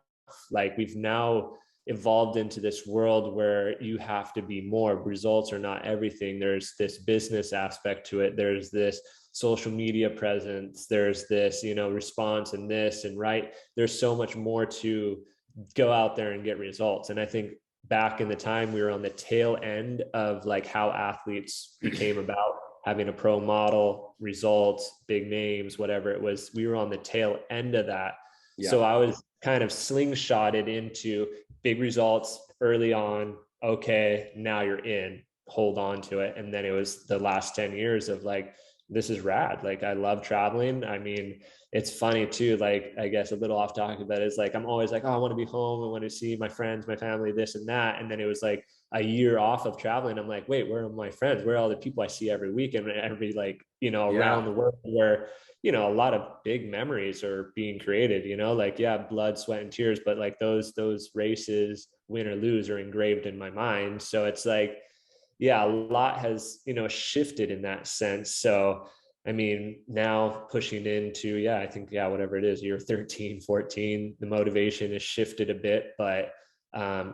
Like, we've now evolved into this world where you have to be more. Results are not everything. There's this business aspect to it. There's this social media presence. There's this, response and this and right. There's so much more to go out there and get results. And I think back in the time, we were on the tail end of like how athletes became about having a pro model, results, big names, whatever it was. We were on the tail end of that. Yeah. So I was kind of slingshotted into big results early on. Okay, now you're in, hold on to it. And then it was the last 10 years of like, this is rad. Like, I love traveling. I mean, it's funny too, like, I guess a little off topic, but it's like, I'm always like, oh, I want to be home. I want to see my friends, my family, this and that. And then it was like a year off of traveling. I'm like, wait, where are my friends? Where are all the people I see every week and every, like, you know, around the world, where, you know, a lot of big memories are being created, you know, like, yeah, blood, sweat and tears, but like those races, win or lose, are engraved in my mind. So it's like, yeah, a lot has, you know, shifted in that sense. So, I mean, now pushing into, yeah, I think, yeah, whatever it is, you're 13, 14, the motivation has shifted a bit, but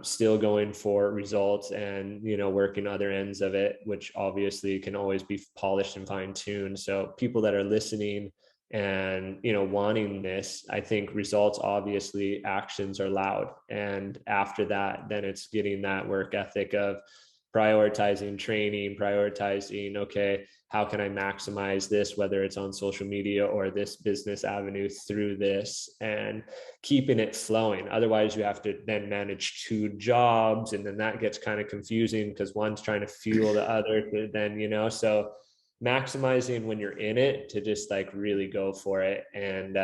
still going for results and, you know, working other ends of it, which obviously can always be polished and fine tuned. So people that are listening and, you know, wanting this, I think results, obviously actions are loud. And after that, then it's getting that work ethic of prioritizing training, prioritizing, okay, how can I maximize this, whether it's on social media or this business avenue through this, and keeping it flowing. Otherwise, you have to then manage 2 jobs, and then that gets kind of confusing because one's trying to fuel the other, then, you know, so maximizing when you're in it to just like really go for it. And,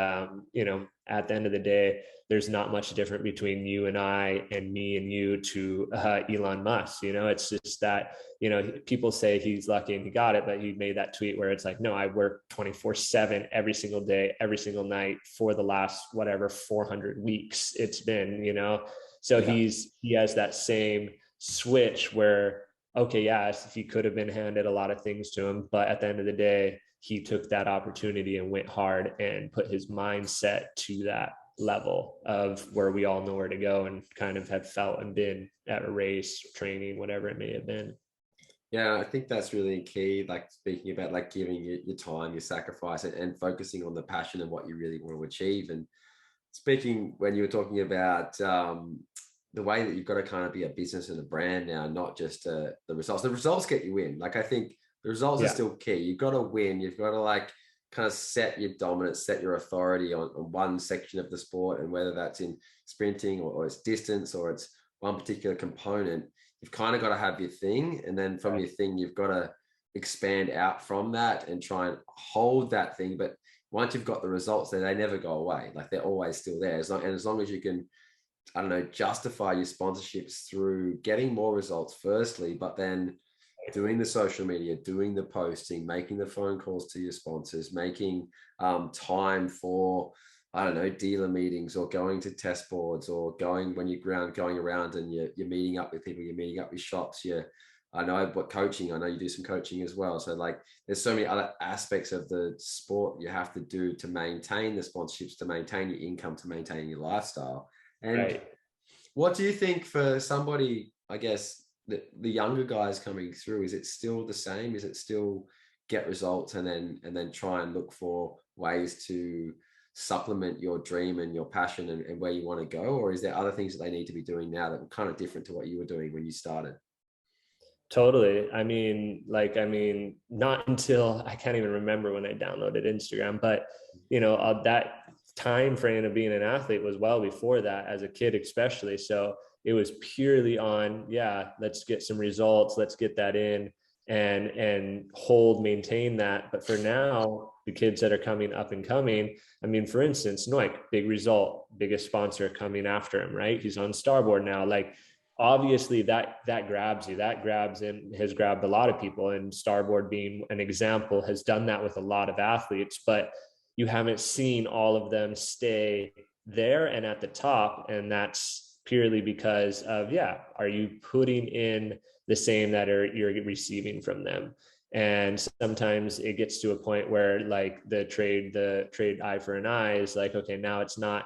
you know, at the end of the day, there's not much different between you and I and me and you to Elon Musk. You know, it's just that, you know, people say he's lucky and he got it, but he made that tweet where it's like, no, I work 24/7 every single day, every single night for the last, whatever, 400 weeks it's been, you know? So he has that same switch where, okay, yes, he could have been handed a lot of things to him, but at the end of the day, he took that opportunity and went hard and put his mindset to that level of where we all know where to go and kind of have felt and been at a race, training, whatever it may have been. Yeah, I think that's really key. Like, speaking about like giving your time, your sacrifice, and focusing on the passion and what you really want to achieve. And speaking, when you were talking about the way that you've got to kind of be a business and a brand now, not just the results. The results get you in. Like, I think the results are still key. You've got to win. You've got to like kind of set your dominance, set your authority on one section of the sport, and whether that's in sprinting or it's distance or it's one particular component, you've kind of got to have your thing. And then from your thing, you've got to expand out from that and try and hold that thing. But once you've got the results there, they never go away. Like, they're always still there. As long as you can, I don't know, justify your sponsorships through getting more results firstly, but then doing the social media, doing the posting, making the phone calls to your sponsors, making time for, I don't know, dealer meetings, or going to test boards, or going around and you're meeting up with people, you're meeting up with shops. I know what coaching, I know you do some coaching as well. So like, there's so many other aspects of the sport you have to do to maintain the sponsorships, to maintain your income, to maintain your lifestyle. And what do you think for somebody, I guess, the younger guys coming through, is it still the same? Is it still get results and then try and look for ways to supplement your dream and your passion and where you want to go? Or is there other things that they need to be doing now that were kind of different to what you were doing when you started? Totally. I mean, not until, I can't even remember when I downloaded Instagram, but you know, that time frame of being an athlete was well before that, as a kid especially. So it was purely on, let's get some results, let's get that in and maintain that. But for now, the kids that are coming up and coming, I mean, for instance, Noik, big result, biggest sponsor coming after him, right? He's on Starboard now. Like, obviously that grabs you, that grabs and has grabbed a lot of people, and Starboard being an example has done that with a lot of athletes, but you haven't seen all of them stay there and at the top. And that's purely because of, are you putting in the same that you're receiving from them? And sometimes it gets to a point where like the trade eye for an eye is like, okay, now it's not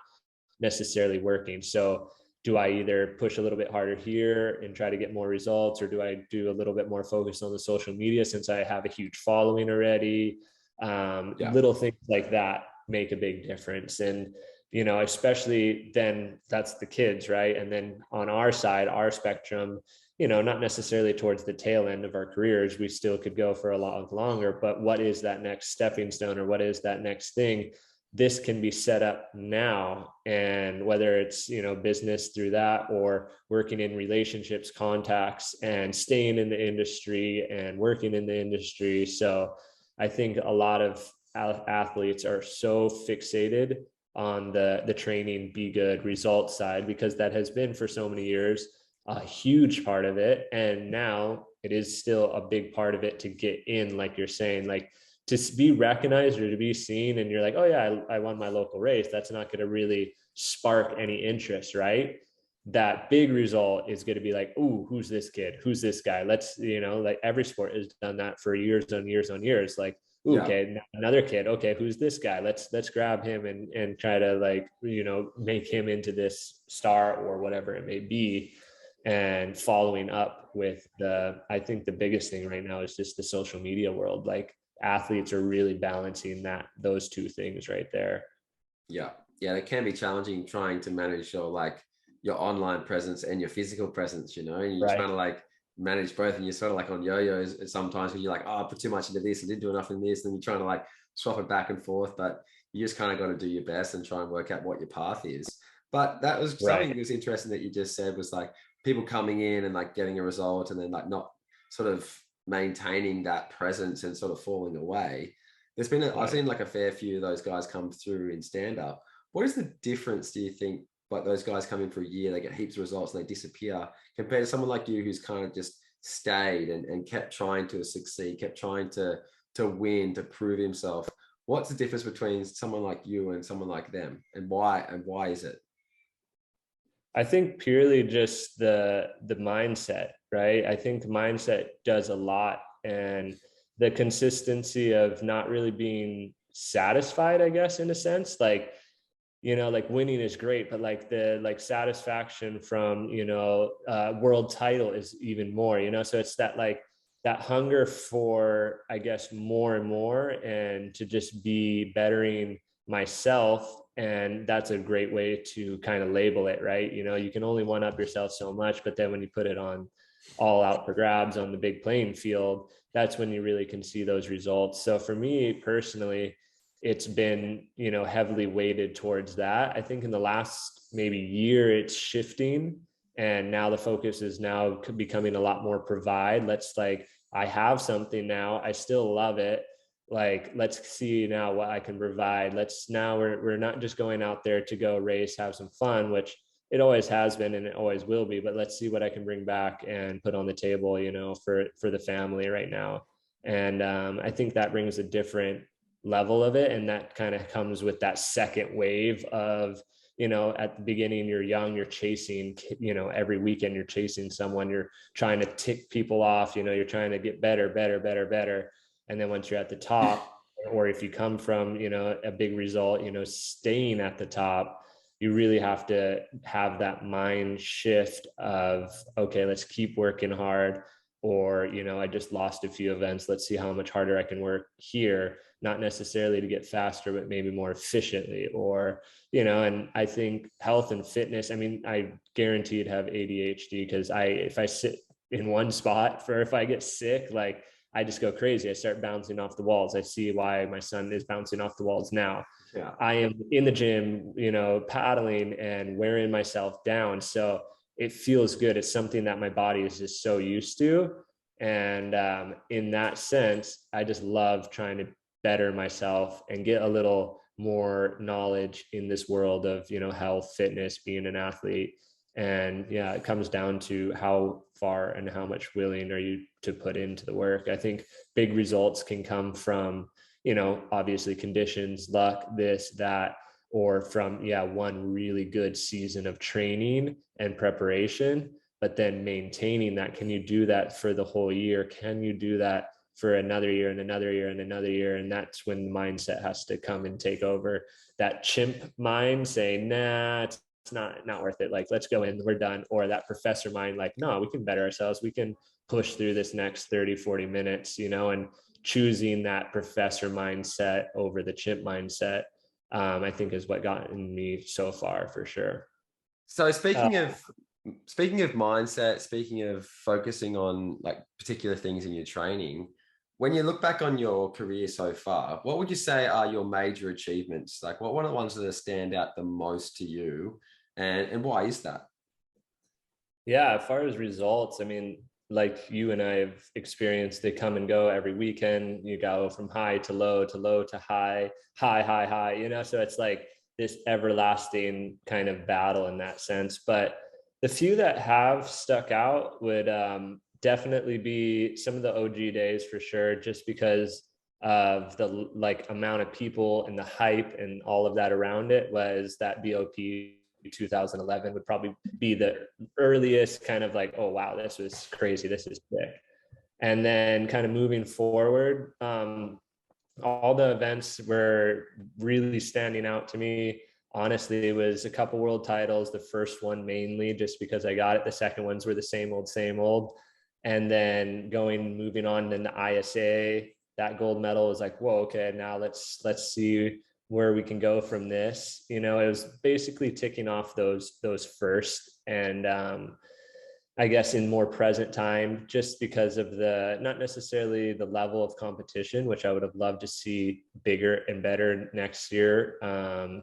necessarily working. So do I either push a little bit harder here and try to get more results, or do I do a little bit more focus on the social media since I have a huge following already? Little things like that make a big difference. And you know, especially then that's the kids, right? And then on our side, our spectrum, you know, not necessarily towards the tail end of our careers, we still could go for a lot longer, but what is that next stepping stone, or what is that next thing? This can be set up now. And whether it's, you know, business through that, or working in relationships, contacts, and staying in the industry and working in the industry. So I think a lot of athletes are so fixated on the training, be good, result side, because that has been for so many years a huge part of it. And now it is still a big part of it to get in, like you're saying, like to be recognized or to be seen. And you're like, oh yeah, I won my local race. That's not going to really spark any interest, right? That big result is going to be like, ooh, who's this kid? Who's this guy? Let's, you know, like every sport has done that for years on years on years. Like, ooh, yeah. Okay, another kid. Okay, who's this guy? Let's grab him and try to, like, you know, make him into this star or whatever it may be. And following up with I think the biggest thing right now is just the social media world. Like athletes are really balancing those two things right there. Yeah. It can be challenging trying to manage your online presence and your physical presence, you know, and you're trying to like manage both, and you're sort of like on yo-yos sometimes when you're like, oh, I put too much into this, I didn't do enough in this, and you're trying to like swap it back and forth, but you just kind of got to do your best and try and work out what your path is. But that was something that was interesting that you just said, was like people coming in and like getting a result and then like not sort of maintaining that presence and sort of falling away. There's been I've seen like a fair few of those guys come through in stand-up. What is the difference, do you think, like those guys come in for a year, they get heaps of results and they disappear, compared to someone like you who's kind of just stayed and kept trying to succeed, kept trying to win, to prove himself? What's the difference between someone like you and someone like them, and why is it? I think purely just the mindset, right? I think the mindset does a lot, and the consistency of not really being satisfied, I guess, in a sense. Like, you know, like winning is great, but like the satisfaction from, you know, world title is even more, you know? So it's that hunger for, I guess, more and more, and to just be bettering myself. And that's a great way to kind of label it, right? You know, you can only one up yourself so much, but then when you put it on all out for grabs on the big playing field, that's when you really can see those results. So for me personally, it's been, you know, heavily weighted towards that. I think in the last maybe year, it's shifting. And now the focus is now becoming a lot more provide. I have something now, I still love it. Like, let's see now what I can provide. We're not just going out there to go race, have some fun, which it always has been and it always will be, but let's see what I can bring back and put on the table, you know, for the family right now. And I think that brings a different level of it. And that kind of comes with that second wave of, you know, at the beginning, you're young, you're chasing, you know, every weekend you're chasing someone, you're trying to tick people off, you know, you're trying to get better. And then once you're at the top, or if you come from, you know, a big result, you know, staying at the top, you really have to have that mind shift of, okay, let's keep working hard. Or, you know, I just lost a few events, let's see how much harder I can work here, not necessarily to get faster, but maybe more efficiently. Or, you know, and I think health and fitness, I mean, I guaranteed have ADHD, because if I sit in one spot if I get sick, like I just go crazy. I start bouncing off the walls. I see why my son is bouncing off the walls now. Yeah. I am in the gym, you know, paddling and wearing myself down. So it feels good. It's something that my body is just so used to. And in that sense, I just love trying to better myself and get a little more knowledge in this world of, you know, health, fitness, being an athlete. And yeah, it comes down to how far and how much willing are you to put into the work. I think big results can come from, you know, obviously conditions, luck, this, that, or from, one really good season of training and preparation, but then maintaining that. Can you do that for the whole year? Can you do that for another year and another year and another year? And that's when the mindset has to come and take over. That chimp mind saying, nah, it's not worth it. Like, let's go in, we're done. Or that professor mind, like, no, we can better ourselves. We can push through this next 30, 40 minutes, you know, and choosing that professor mindset over the chimp mindset. I think is what gotten me so far for sure. So speaking of mindset, speaking of focusing on like particular things in your training, when you look back on your career so far, what would you say are your major achievements? Like what are the ones that stand out the most to you, and why is that? Yeah, as far as results, I mean, like you and I have experienced, they come and go every weekend. You go from high to low to low to high, high, high, high, you know, so it's like this everlasting kind of battle in that sense. But the few that have stuck out would definitely be some of the OG days for sure, just because of the like amount of people and the hype and all of that around it. Was that BOP 2011 would probably be the earliest kind of like, oh wow, this was crazy, this is sick. And then kind of moving forward, all the events were really standing out to me. Honestly, it was a couple world titles. The first one mainly just because I got it. The second ones were the same old. And then moving on in the ISA, that gold medal was like, whoa, okay, now let's see where we can go from this. You know, it was basically ticking off those first. And I guess in more present time, just because of the, not necessarily the level of competition, which I would have loved to see bigger and better next year.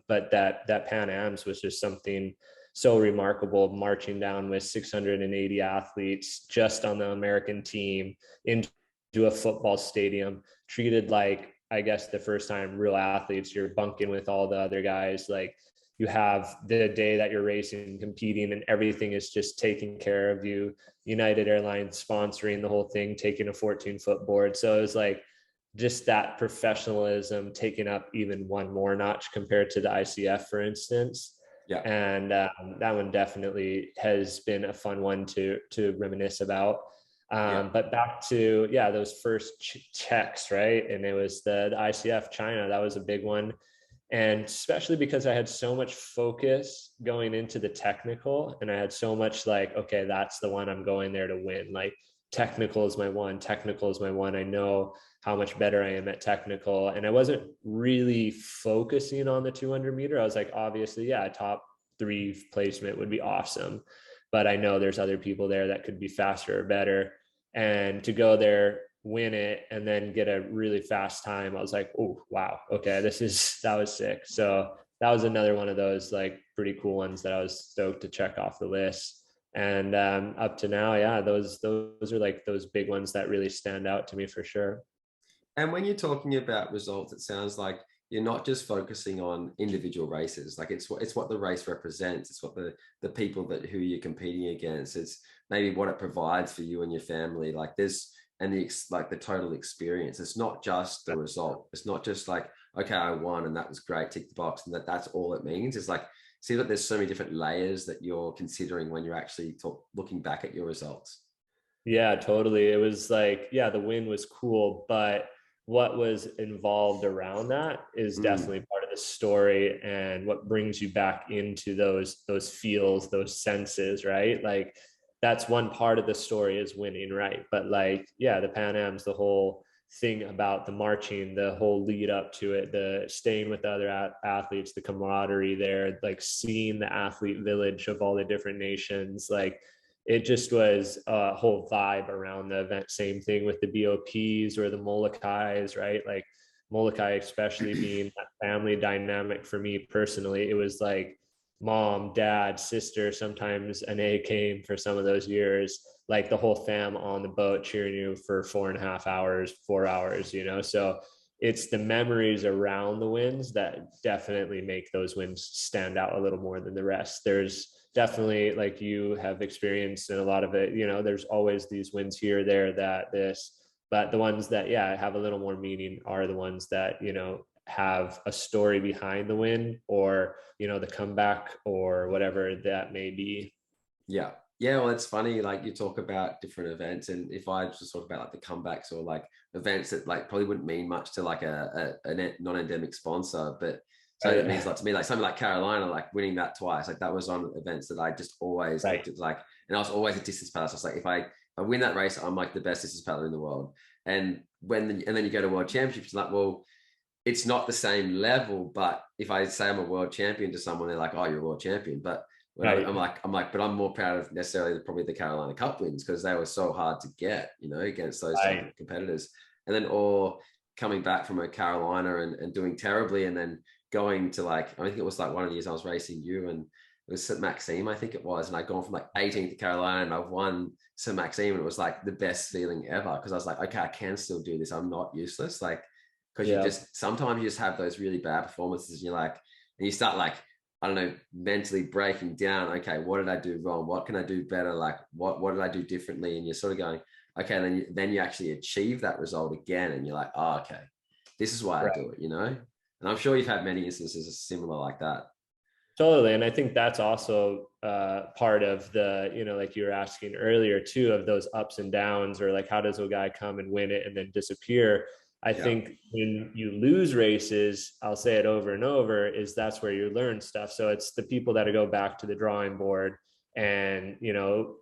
But that Pan Ams was just something so remarkable, marching down with 680 athletes just on the American team into a football stadium, treated like, I guess, the first time real athletes. You're bunking with all the other guys. Like, you have the day that you're racing, competing, and everything is just taking care of you. United Airlines sponsoring the whole thing, taking a 14-foot board. So it was like just that professionalism taking up even one more notch compared to the ICF, for instance. Yeah. And that one definitely has been a fun one to reminisce about. But back to, those first checks, right? And it was the ICF China, that was a big one. And especially because I had so much focus going into the technical, and I had so much like, okay, that's the one I'm going there to win. Like, technical is my one. I know how much better I am at technical. And I wasn't really focusing on the 200 meter. I was like, obviously, top 3 placement would be awesome, but I know there's other people there that could be faster or better. And to go there, win it, and then get a really fast time, I was like, oh wow, okay, that was sick. So that was another one of those like pretty cool ones that I was stoked to check off the list. And up to now, those are like those big ones that really stand out to me for sure. And when you're talking about results, it sounds like you're not just focusing on individual races. Like it's what the race represents. It's what the people who you're competing against. It's maybe what it provides for you and your family. Like the total experience. It's not just the result. It's not just like, okay, I won and that was great, tick the box, and that's all it means. It's like, see that there's so many different layers that you're considering when you're actually looking back at your results. Yeah, totally. It was like, the win was cool, but what was involved around that is definitely part of the story, and what brings you back into those feels, those senses, right? Like, that's one part of the story is winning, right? But like, the Pan Am's, the whole thing about the marching, the whole lead up to it, the staying with the other athletes, the camaraderie there, like seeing the athlete village of all the different nations, like it just was a whole vibe around the event. Same thing with the BOPs or the Molokais, right? Like Molokai, especially being that family dynamic for me personally, it was like mom, dad, sister, sometimes an A came for some of those years, like the whole fam on the boat cheering you for 4.5 hours, 4 hours, you know? So it's the memories around the wins that definitely make those wins stand out a little more than the rest. There's definitely, like you have experienced in a lot of it, you know, there's always these wins here, there, but the ones that, have a little more meaning are the ones that, you know, have a story behind the win, or, you know, the comeback or whatever that may be. Yeah. Well, it's funny, like you talk about different events, and if I just talk about like the comebacks or like events that like probably wouldn't mean much to like a non-endemic sponsor, but so it means a lot to me, like something like Carolina, like winning that twice, like that was on events that I just always looked at, like, and I was always a distance paddler. So it's like, if I win that race, I'm like the best distance paddler in the world. And then you go to world championships, like, well, it's not the same level. But if I say I'm a world champion to someone, they're like, oh, you're a world champion. But when Right. I'm like, but I'm more proud of necessarily probably the Carolina Cup wins, because they were so hard to get, against those type of competitors. And then, or coming back from a Carolina and doing terribly, and then going to I think it was one of the years I was racing you, and it was St. Maxime, I think it was, and I'd gone from 18th to Carolina, and I've won St. Maxime, and it was the best feeling ever, because I was like, okay, I can still do this. I'm not useless. Because you just, sometimes you just have those really bad performances, and and you start I don't know, mentally breaking down. Okay, what did I do wrong? What can I do better? What did I do differently? And you're sort of going, okay, then you actually achieve that result again, and you're like, oh, okay, this is why I do it, And I'm sure you've had many instances similar like that. Totally. And I think that's also part of the, like you were asking earlier too, of those ups and downs, or how does a guy come and win it and then disappear? I think when you lose races, I'll say it over and over, is that's where you learn stuff. So it's the people that go back to the drawing board and,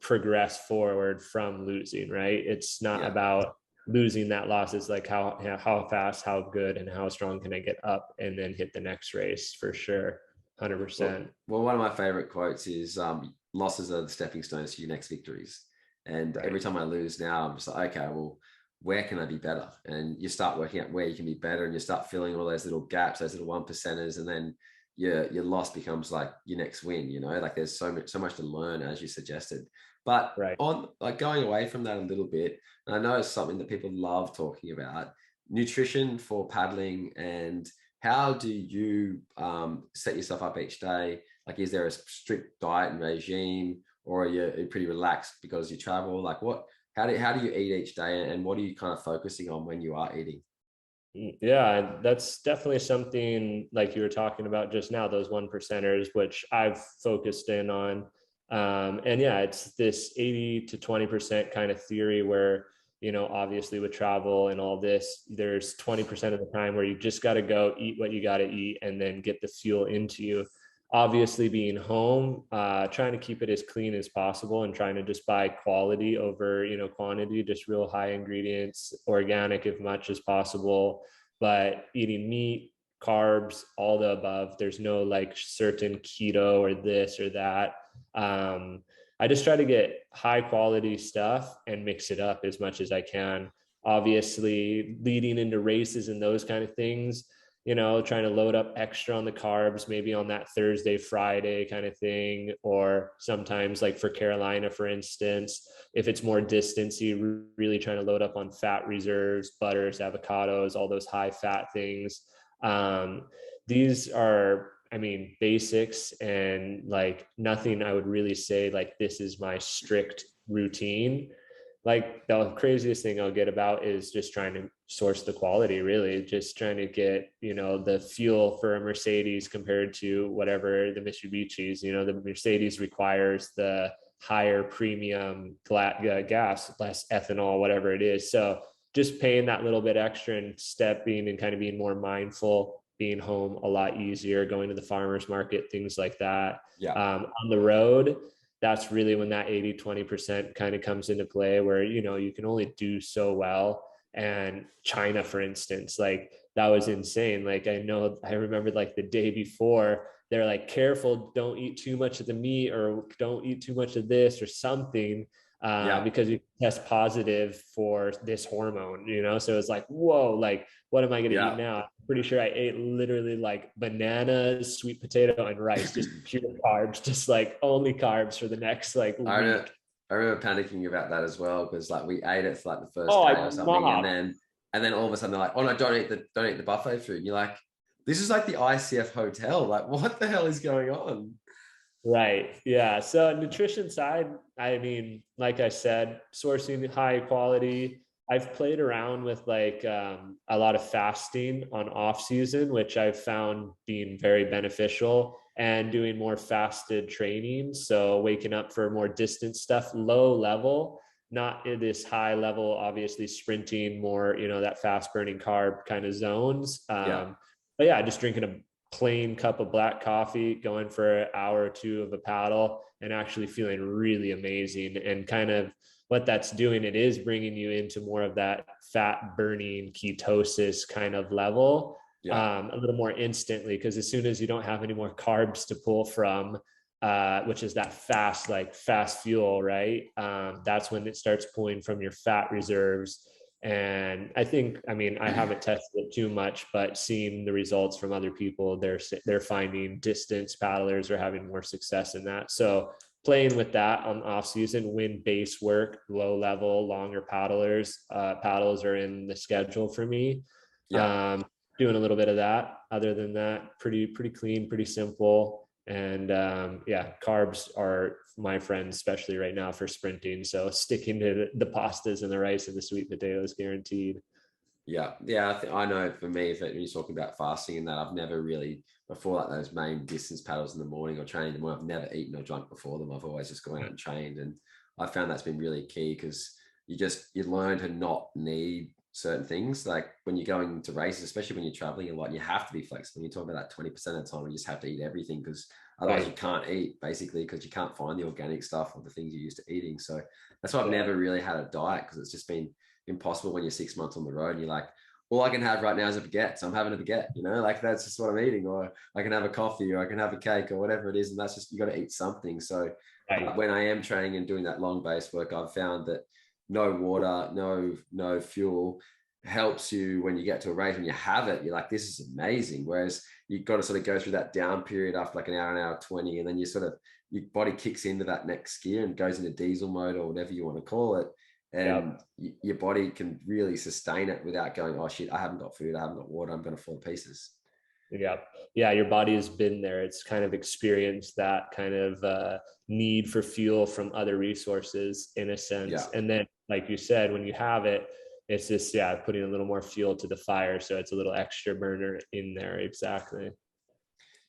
progress forward from losing, right? It's not about losing that loss. It's how fast, how good, and how strong can I get up and then hit the next race, for sure. 100%. Well, one of my favorite quotes is losses are the stepping stones to your next victories. And every time I lose now, I'm just like, okay, well, where can I be better? And you start working out where you can be better, and you start filling all those little gaps, those little 1%ers, and then your loss becomes your next win. There's so much to learn, as you suggested. But on going away from that a little bit, and I know it's something that people love talking about, nutrition for paddling, and how do you set yourself up each day? Is there a strict diet and regime, or are you pretty relaxed because you travel? How do you eat each day, and what are you kind of focusing on when you are eating? Yeah, that's definitely something like you were talking about just now, those 1%ers, which I've focused in on. And yeah, it's this 80 to 20% kind of theory where, obviously with travel and all this, there's 20% of the time where you just got to go eat what you got to eat and then get the fuel into you. Obviously being home, trying to keep it as clean as possible and trying to just buy quality over, quantity, just real high ingredients, organic as much as possible, but eating meat, carbs, all the above. There's no certain keto or this or that. I just try to get high quality stuff and mix it up as much as I can. Obviously leading into races and those kind of things, trying to load up extra on the carbs, maybe on that Thursday, Friday kind of thing. Or sometimes for Carolina, for instance, if it's more distance, you really trying to load up on fat reserves, butters, avocados, all those high fat things. These are, basics, and nothing I would really say this is my strict routine. The craziest thing I'll get about is just trying to source the quality, really just trying to get, the fuel for a Mercedes compared to whatever the Mitsubishi's, the Mercedes requires the higher premium gas, less ethanol, whatever it is. So just paying that little bit extra and stepping and kind of being more mindful, being home a lot easier, going to the farmer's market, things like that. On the road, that's really when that 80-20% kind of comes into play, where you can only do so well. And China, for instance, that was insane. I remember the day before, they're careful, don't eat too much of the meat, or don't eat too much of this or something, because you test positive for this hormone, so it's whoa, what am I going to eat now? I'm pretty sure I ate literally bananas, sweet potato, and rice, just pure carbs, just only carbs for the next week. I remember panicking about that as well, because we ate it for the first day or something, and then all of a sudden they're like, oh no, don't eat the buffet food. And you're like, this is the ICF hotel. What the hell is going on? Right. Yeah. So nutrition side, like I said, sourcing high quality. I've played around with a lot of fasting on off season, which I've found being very beneficial, and doing more fasted training. So waking up for more distance stuff, low level, not in this high level, obviously sprinting more, that fast burning carb kind of zones. But yeah, just drinking a plain cup of black coffee, going for an hour or two of a paddle, and actually feeling really amazing. And kind of what that's doing, it is bringing you into more of that fat burning ketosis kind of level. a little more instantly, because as soon as you don't have any more carbs to pull from, which is that fast fuel, right? That's when it starts pulling from your fat reserves. And I think, I mean, I haven't tested it too much, but seeing the results from other people, they're finding distance paddlers are having more success in that. So playing with that on off season, when base work, low level, longer paddles are in the schedule for me. Doing a little bit of that. Other than that, pretty clean, pretty simple. And carbs are my friends, especially right now for sprinting. So sticking to the pastas and the rice and the sweet potatoes, guaranteed. I know for me, when you're talking about fasting and that, I've never really, before like those main distance paddles in the morning or training in the morning, I've never eaten or drunk before them. I've always just gone out and trained. And I found that's been really key, because you learn to not need certain things. Like when you're going to races, especially when you're traveling a lot, you have to be flexible. You talk about that 20% of the time, you just have to eat everything, because otherwise you can't eat, basically, because you can't find the organic stuff or the things you're used to eating. So that's why I've never really had a diet, because it's just been impossible when you're 6 months on the road and you're like, all I can have right now is a baguette, so I'm having a baguette, like that's just what I'm eating. Or I can have a coffee, or I can have a cake, or whatever it is, and that's just, you got to eat something. So when I am training and doing that long base work, I've found that no water, no fuel helps you when you get to a race. When you have it, you're like, this is amazing. Whereas you've got to sort of go through that down period after like an hour 20, and then your body kicks into that next gear and goes into diesel mode, or whatever you want to call it. And your body can really sustain it without going, oh shit, I haven't got food, I haven't got water, I'm going to fall to pieces. Your body has been there. It's kind of experienced that kind of need for fuel from other resources, in a sense. And then, like you said, when you have it, it's just putting a little more fuel to the fire, so it's a little extra burner in there. Exactly.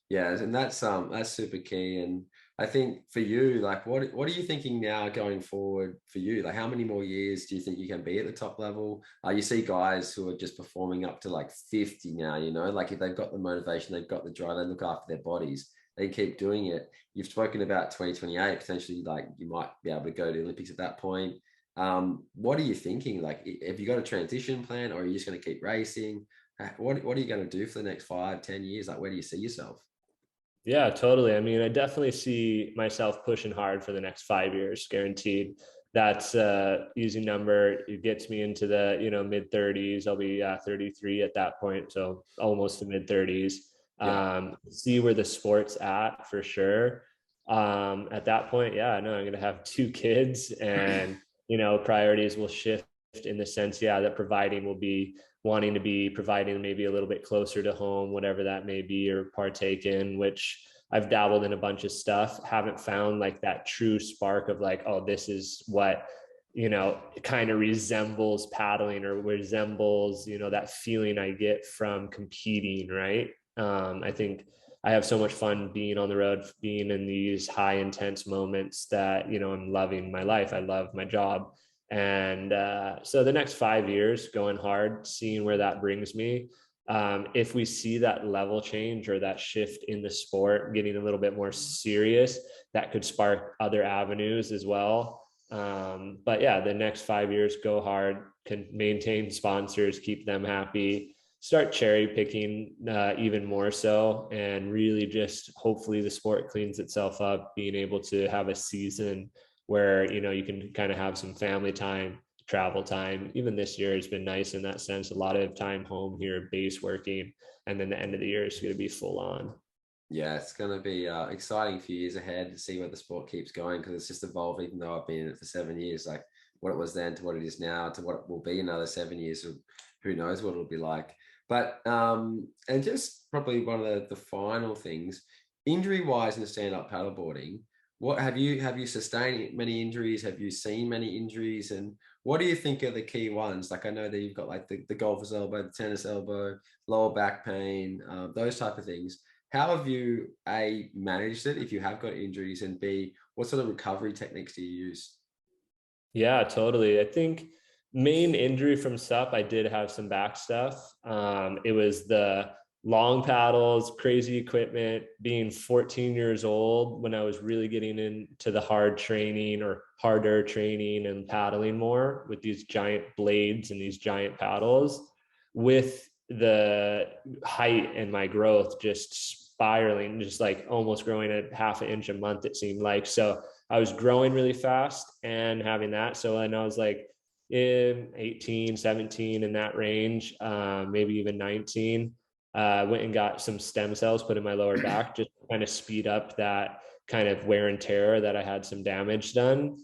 And that's super key. And I think for you, like, what are you thinking now going forward for you? Like, how many more years do you think you can be at the top level? You see guys who are just performing up to like 50 now, like if they've got the motivation, they've got the drive, they look after their bodies, they keep doing it. You've spoken about 2028, potentially, like you might be able to go to the Olympics at that point. What are you thinking? Like, have you got a transition plan, or are you just going to keep racing? What are you going to do for the next 5-10 years? Like, where do you see yourself? Yeah, totally. I mean, I definitely see myself pushing hard for the next 5 years, guaranteed. That's easy number. It gets me into the, mid 30s. I'll be 33 at that point. So almost to mid 30s. See where the sport's at, for sure. At that point, I'm going to have 2 kids, and, priorities will shift in the sense, that providing will be wanting to be providing maybe a little bit closer to home, whatever that may be, or partake in, which I've dabbled in a bunch of stuff, haven't found like that true spark of like, oh, this is what, kind of resembles paddling, or resembles, that feeling I get from competing. Right. I think I have so much fun being on the road, being in these high intense moments, that, I'm loving my life. I love my job. And so the next 5 years, going hard, seeing where that brings me. If we see that level change, or that shift in the sport getting a little bit more serious, that could spark other avenues as well. But the next 5 years, go hard, can maintain sponsors, keep them happy, start cherry picking even more so, and really just hopefully the sport cleans itself up, being able to have a season where, you can kind of have some family time, travel time. Even this year has been nice in that sense. A lot of time home here, base working, and then the end of the year is going to be full on. It's going to be exciting few years ahead to see where the sport keeps going, because it's just evolved. Even though I've been in it for 7 years, like what it was then to what it is now to what it will be another 7 years, who knows what it'll be like. But and just probably one of the final things, injury wise, in the stand-up paddleboarding, what have you sustained many injuries? Have you seen many injuries? And what do you think are the key ones? Like, I know that you've got like the golfer's elbow, the tennis elbow, lower back pain, those type of things. How have you, A, managed it if you have got injuries, and B, what sort of recovery techniques do you use? Yeah, totally. I think main injury from SUP, I did have some back stuff. It was the long paddles, crazy equipment, being 14 years old when I was really getting into the hard training, or harder training, and paddling more with these giant blades and these giant paddles, with the height and my growth just spiraling, just like almost growing at half an inch a month, it seemed like. So I was growing really fast and having that. So when I was like in 18, 17 in that range, maybe even 19, went and got some stem cells put in my lower back, just to kind of speed up that kind of wear and tear that I had some damage done.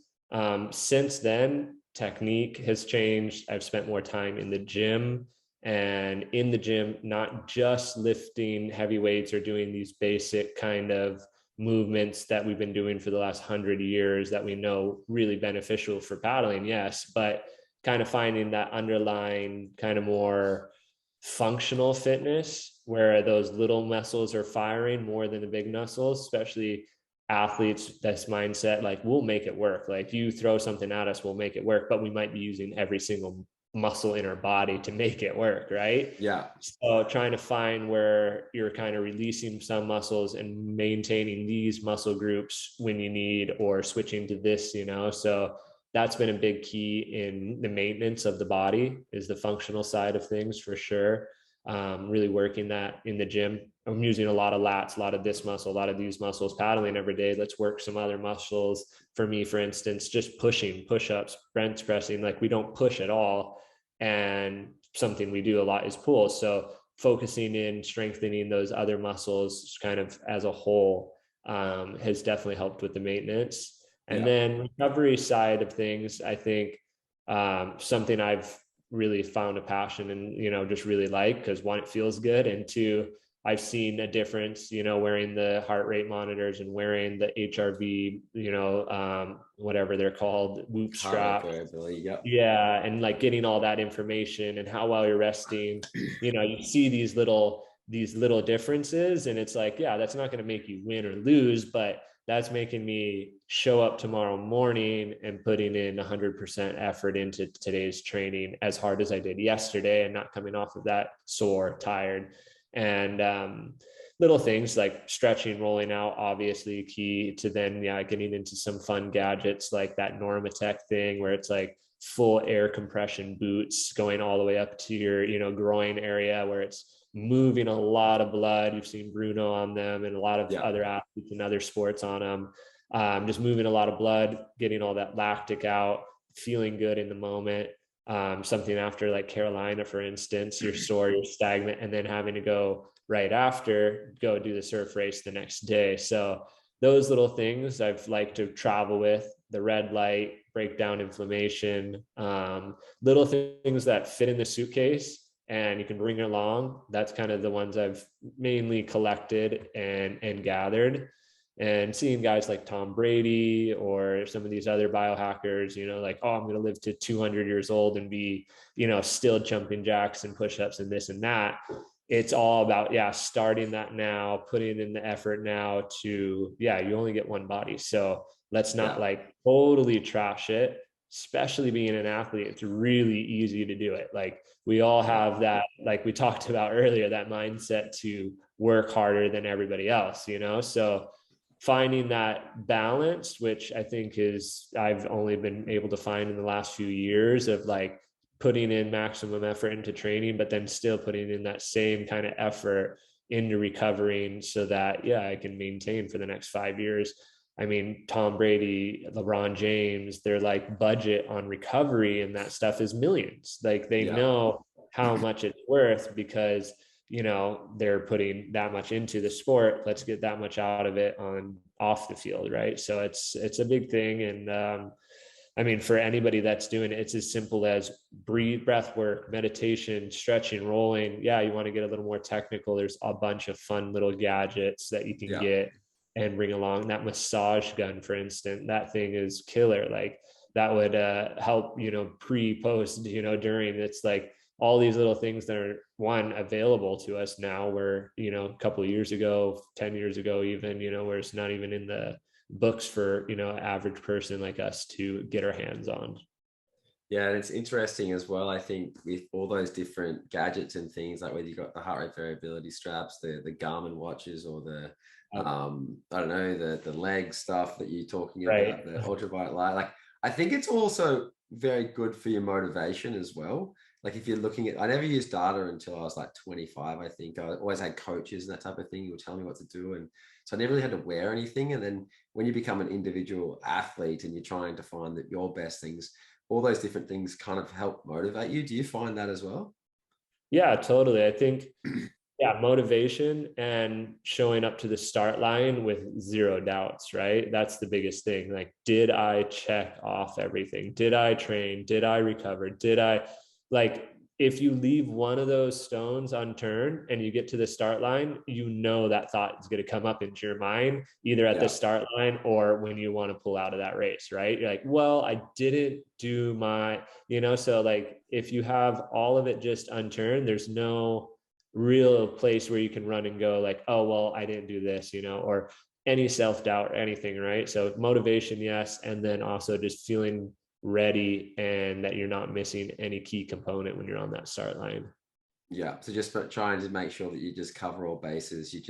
Since then, technique has changed. I've spent more time in the gym, and in the gym, not just lifting heavy weights or doing these basic kind of movements that we've been doing for the last 100 years that we know really beneficial for paddling, yes, but kind of finding that underlying kind of more functional fitness where those little muscles are firing more than the big muscles, especially athletes. This mindset, like, we'll make it work. Like, you throw something at us, we'll make it work, but we might be using every single muscle in our body to make it work, right? Yeah. So trying to find where you're kind of releasing some muscles and maintaining these muscle groups when you need, or switching to this, so that's been a big key in the maintenance of the body, is the functional side of things, for sure. Really working that in the gym. I'm using a lot of lats, a lot of this muscle, a lot of these muscles, paddling every day. Let's work some other muscles. For me, for instance, just pushing, push-ups, bench pressing, like we don't push at all. And something we do a lot is pull. So focusing in strengthening those other muscles kind of as a whole has definitely helped with the maintenance. And then recovery side of things, I think something I've really found a passion and, just really like, because one, it feels good. And two, I've seen a difference, wearing the heart rate monitors and wearing the HRV, whatever they're called, Whoop strap. Yeah. And like getting all that information and how well you're resting, you see these little differences, and it's like, yeah, that's not going to make you win or lose, but that's making me show up tomorrow morning and putting in 100% effort into today's training as hard as I did yesterday, and not coming off of that sore, tired. And little things like stretching, rolling out, obviously key to then, getting into some fun gadgets like that Normatec thing, where it's like full air compression boots going all the way up to your, groin area, where it's moving a lot of blood. You've seen Bruno on them and a lot of other athletes in other sports on them. Just moving a lot of blood, getting all that lactic out, feeling good in the moment. Something after like Carolina, for instance, you're sore, you're stagnant, and then having to go right after, go do the surf race the next day. So those little things I've liked to travel with, the red light, break down inflammation, little things that fit in the suitcase and you can bring it along. That's kind of the ones I've mainly collected and gathered. And seeing guys like Tom Brady or some of these other biohackers, like, oh, I'm going to live to 200 years old and be, still jumping jacks and push-ups and this and that. It's all about, starting that now, putting in the effort now to, you only get one body. So let's not like totally trash it, especially being an athlete. It's really easy to do it. Like we all have that, like we talked about earlier, that mindset to work harder than everybody else, so finding that balance, which I think I've only been able to find in the last few years, of like putting in maximum effort into training, but then still putting in that same kind of effort into recovering so that, I can maintain for the next 5 years. I mean, Tom Brady, LeBron James, their like budget on recovery and that stuff is millions. Like they know how much it's worth because, they're putting that much into the sport. Let's get that much out of it off the field. Right. So it's a big thing. And I mean, for anybody that's doing it, it's as simple as breath work, meditation, stretching, rolling. Yeah. You want to get a little more technical. There's a bunch of fun little gadgets that you can get and bring along. That massage gun, for instance, that thing is killer. Like that would help, pre-post, during. It's like all these little things that are available to us now, where, a couple of years ago, 10 years ago, even, where it's not even in the books for, average person like us to get our hands on. Yeah, and it's interesting as well, I think, with all those different gadgets and things, like whether you got the heart rate variability straps, the Garmin watches, or the I don't know, the leg stuff that you're talking about, the ultraviolet light. Like I think it's also very good for your motivation as well. like if you're looking at, I never used data until I was like 25, I think. I always had coaches and that type of thing who would tell me what to do. And so I never really had to wear anything. And then when you become an individual athlete and you're trying to find that your best things, all those different things kind of help motivate you. Do you find that as well? Yeah, totally. I think, yeah, motivation and showing up to the start line with zero doubts, right? That's the biggest thing. Like, did I check off everything? Did I train? Did I recover? Did I, like, if you leave one of those stones unturned and you get to the start line, you know that thought is going to come up into your mind, either at the start line or when you want to pull out of that race, right? You're like, well, I didn't do my, so like if you have all of it just unturned, there's no real place where you can run and go like, oh, well, I didn't do this, or any self-doubt or anything, right? So motivation, yes. And then also just feeling ready and that you're not missing any key component when you're on that start line. Yeah. So just trying to make sure that you just cover all bases. You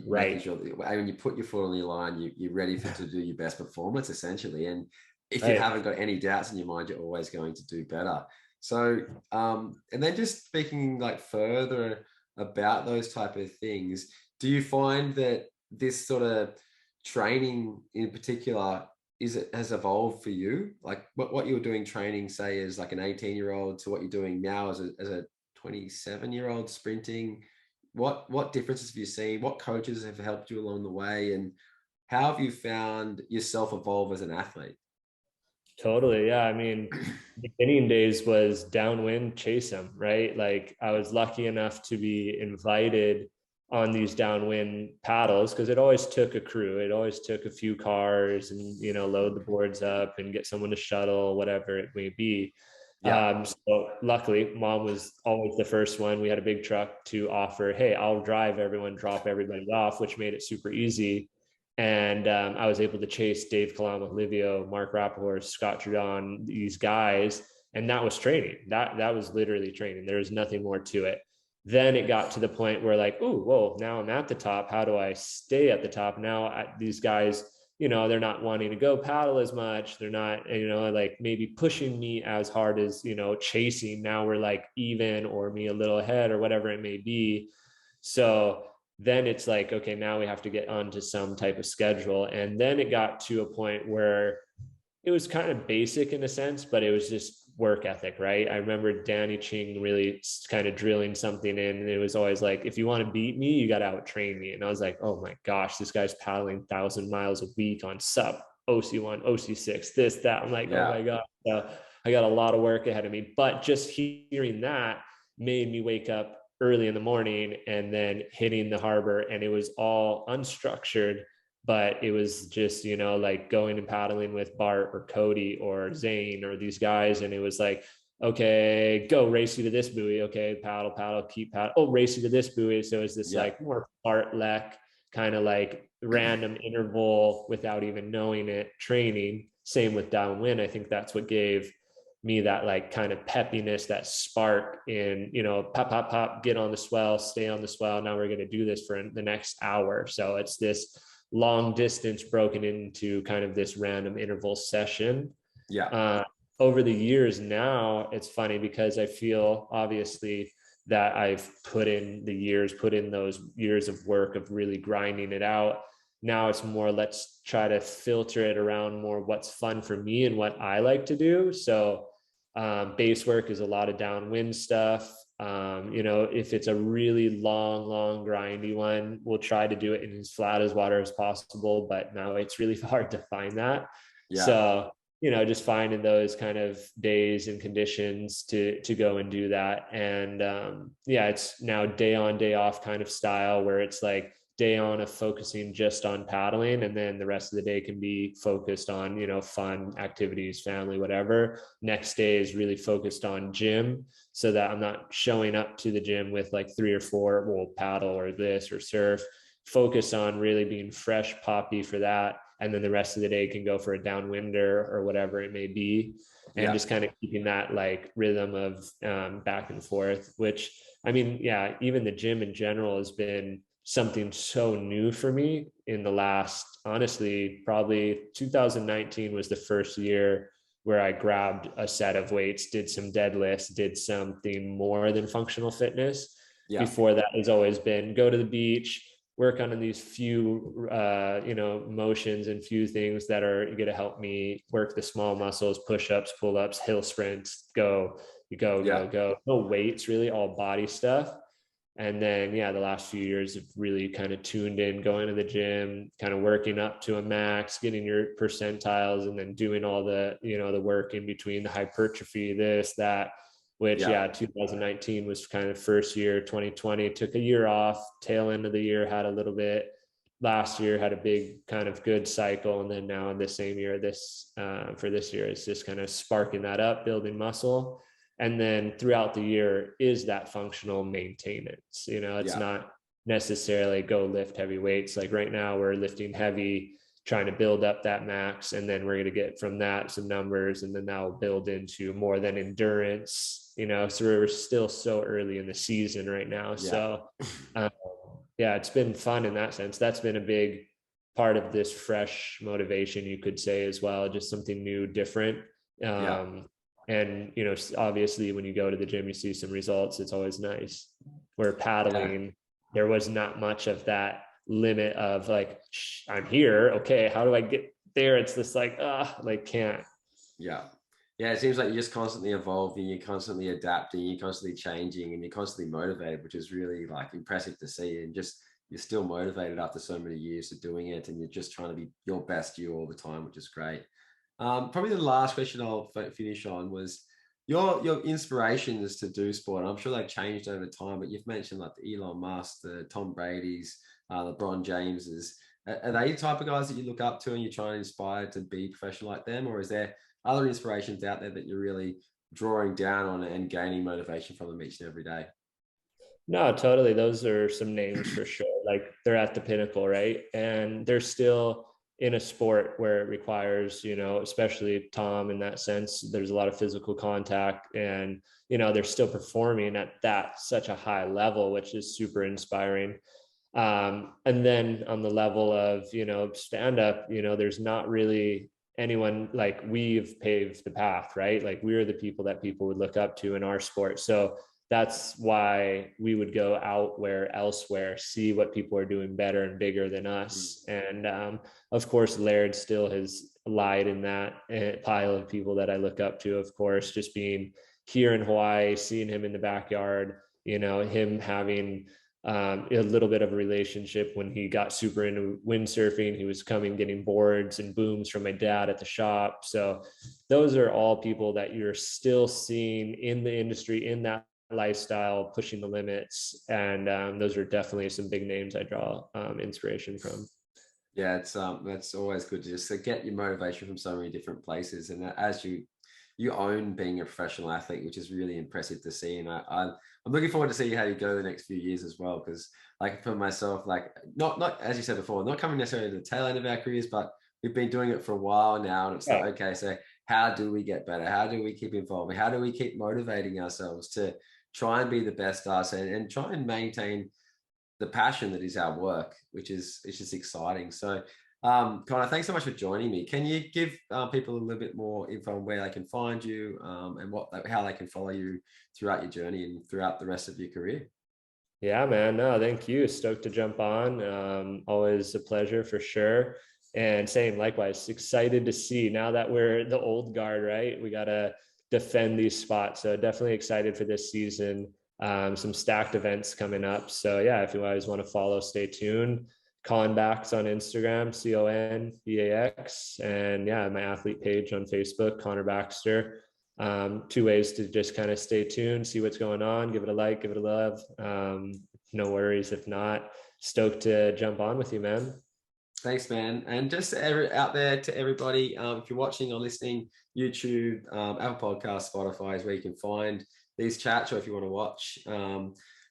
right. making sure that when you put your foot on the line, you're ready to do your best performance essentially. And if you haven't got any doubts in your mind, you're always going to do better. So, and then just speaking like further about those type of things, do you find that this sort of training in particular has evolved for you? Like what you were doing training, say, as like an 18-year-old to what you're doing now as a 27-year-old sprinting? What differences have you seen? What coaches have helped you along the way? And how have you found yourself evolve as an athlete? Totally. Yeah. I mean, beginning days was downwind, chase them, right? Like I was lucky enough to be invited on these downwind paddles because it always took a crew. It always took a few cars and, load the boards up and get someone to shuttle, whatever it may be. Yeah. So luckily mom was always the first one. We had a big truck to offer, hey, I'll drive everyone, drop everybody off, which made it super easy. And I was able to chase Dave Kalama, Livio, Mark Rappaport, Scott Trudon, these guys. And that was training. That was literally training. There was nothing more to it. Then it got to the point where like, oh, whoa, now I'm at the top. How do I stay at the top? Now these guys, they're not wanting to go paddle as much. They're not, like maybe pushing me as hard as, chasing. Now we're like even or me a little ahead or whatever it may be. So then it's like, okay, now we have to get onto some type of schedule. And then it got to a point where it was kind of basic in a sense, but it was just work ethic, right? I remember Danny Ching really kind of drilling something in, and it was always like, if you want to beat me, you got to out train me. And I was like, oh my gosh, this guy's paddling 1,000 miles a week on SUP, OC1, OC6, this, that. I'm like, oh my God. So I got a lot of work ahead of me. But just hearing that made me wake up early in the morning and then hitting the harbor, and it was all unstructured, but it was just, like going and paddling with Bart or Cody or Zane or these guys. And it was like, okay, go race you to this buoy. Okay, paddle, keep paddle. Oh, race you to this buoy. So it's this like more fartlek kind of like random interval without even knowing it training. Same with downwind. I think that's what gave me that like kind of peppiness, that spark in, pop, get on the swell, stay on the swell. Now we're going to do this for the next hour. So it's this long distance broken into kind of this random interval session. Over the years now, it's funny because I feel obviously that I've put in those years of work of really grinding it out. Now it's more, let's try to filter it around more what's fun for me and what I like to do. So base work is a lot of downwind stuff. If it's a really long grindy one, we'll try to do it in as flat as water as possible, but now it's really hard to find that. So, just finding those kind of days and conditions to go and do that. And it's now day on, day off kind of style where it's like day on of focusing just on paddling, and then the rest of the day can be focused on, fun activities, family, whatever. Next day is really focused on gym, so that I'm not showing up to the gym with like 3 or 4, well, paddle or this or surf. Focus on really being fresh, poppy for that. And then the rest of the day can go for a downwinder or whatever it may be. And just kind of keeping that like rhythm of back and forth, which, I mean, even the gym in general has been something so new for me in the last, honestly, probably 2019 was the first year where I grabbed a set of weights, did some deadlifts, did something more than functional fitness. Yeah. Before that has always been go to the beach, work on these few, motions and few things that are going to help me work the small muscles, push-ups, pull-ups, hill sprints, go. No weights, really, all body stuff. And then, the last few years have really kind of tuned in, going to the gym, kind of working up to a max, getting your percentiles, and then doing all the, the work in between, the hypertrophy, this, that, which 2019 was kind of first year. 2020 took a year off, tail end of the year had a little bit. Last year had a big kind of good cycle. And then now in the same year, for this year, it's just kind of sparking that up, building muscle. And then throughout the year is that functional maintenance. It's not necessarily go lift heavy weights. Like right now we're lifting heavy, trying to build up that max. And then we're going to get from that some numbers, and then that'll build into more than endurance, so we're still so early in the season right now. Yeah. So it's been fun in that sense. That's been a big part of this fresh motivation, you could say, as well, just something new, different. And, obviously when you go to the gym, you see some results. It's always nice. Where paddling, there was not much of that limit of like, I'm here. Okay. How do I get there? It's just like, can't. Yeah. It seems like you're just constantly evolving, you're constantly adapting, you're constantly changing, and you're constantly motivated, which is really like impressive to see. And just, you're still motivated after so many years of doing it, and you're just trying to be your best you all the time, which is great. Probably the last question I'll finish on was your inspirations to do sport. And I'm sure they've changed over time, but you've mentioned like the Elon Musk, the Tom Brady's, LeBron James's. Are they the type of guys that you look up to and you're trying to inspire to be professional like them? Or is there other inspirations out there that you're really drawing down on and gaining motivation from them each and every day? No, totally. Those are some names for sure. Like they're at the pinnacle, right? And they're still in a sport where it requires, especially Tom in that sense, there's a lot of physical contact, and, they're still performing at that such a high level, which is super inspiring. And then on the level of, stand up, there's not really anyone like we've paved the path, right? Like we're the people that people would look up to in our sport. So that's why we would go out elsewhere, see what people are doing better and bigger than us. And of course, Laird still has lied in that pile of people that I look up to, of course, just being here in Hawaii, seeing him in the backyard, him having a little bit of a relationship when he got super into windsurfing. He was coming, getting boards and booms from my dad at the shop. So those are all people that you're still seeing in the industry, in that lifestyle, pushing the limits. And those are definitely some big names I draw inspiration from. Yeah, it's that's always good to just get your motivation from so many different places. And as you own being a professional athlete, which is really impressive to see. And I'm looking forward to see how you go the next few years as well. Because like for myself, like not as you said before, not coming necessarily to the tail end of our careers, but we've been doing it for a while now. And it's like, okay, so how do we get better? How do we keep evolving? How do we keep motivating ourselves to try and be the best us and try and maintain the passion that is our work, which is, it's just exciting. So Connor, thanks so much for joining me. Can you give people a little bit more info on where they can find you and how they can follow you throughout your journey and throughout the rest of your career? Yeah, man. No, thank you. Stoked to jump on. Always a pleasure for sure. And same, likewise, excited to see now that we're the old guard, right? We got to defend these spots. So definitely excited for this season. Some stacked events coming up. So yeah, if you guys want to follow, stay tuned. Conbax on Instagram, CONBAX, and yeah, my athlete page on Facebook, Connor Baxter. Two ways to just kind of stay tuned, see what's going on, give it a like, give it a love. No worries if not. Stoked to jump on with you, man. Thanks, man. And just out there to everybody, if you're watching or listening, YouTube, Apple Podcasts, Spotify is where you can find these chats, or if you want to watch.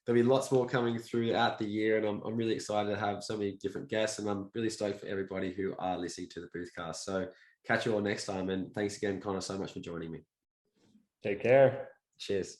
There'll be lots more coming throughout the year, and I'm really excited to have so many different guests, and I'm really stoked for everybody who are listening to the BOOTHCAST. So catch you all next time, and thanks again, Connor, so much for joining me. Take care. Cheers.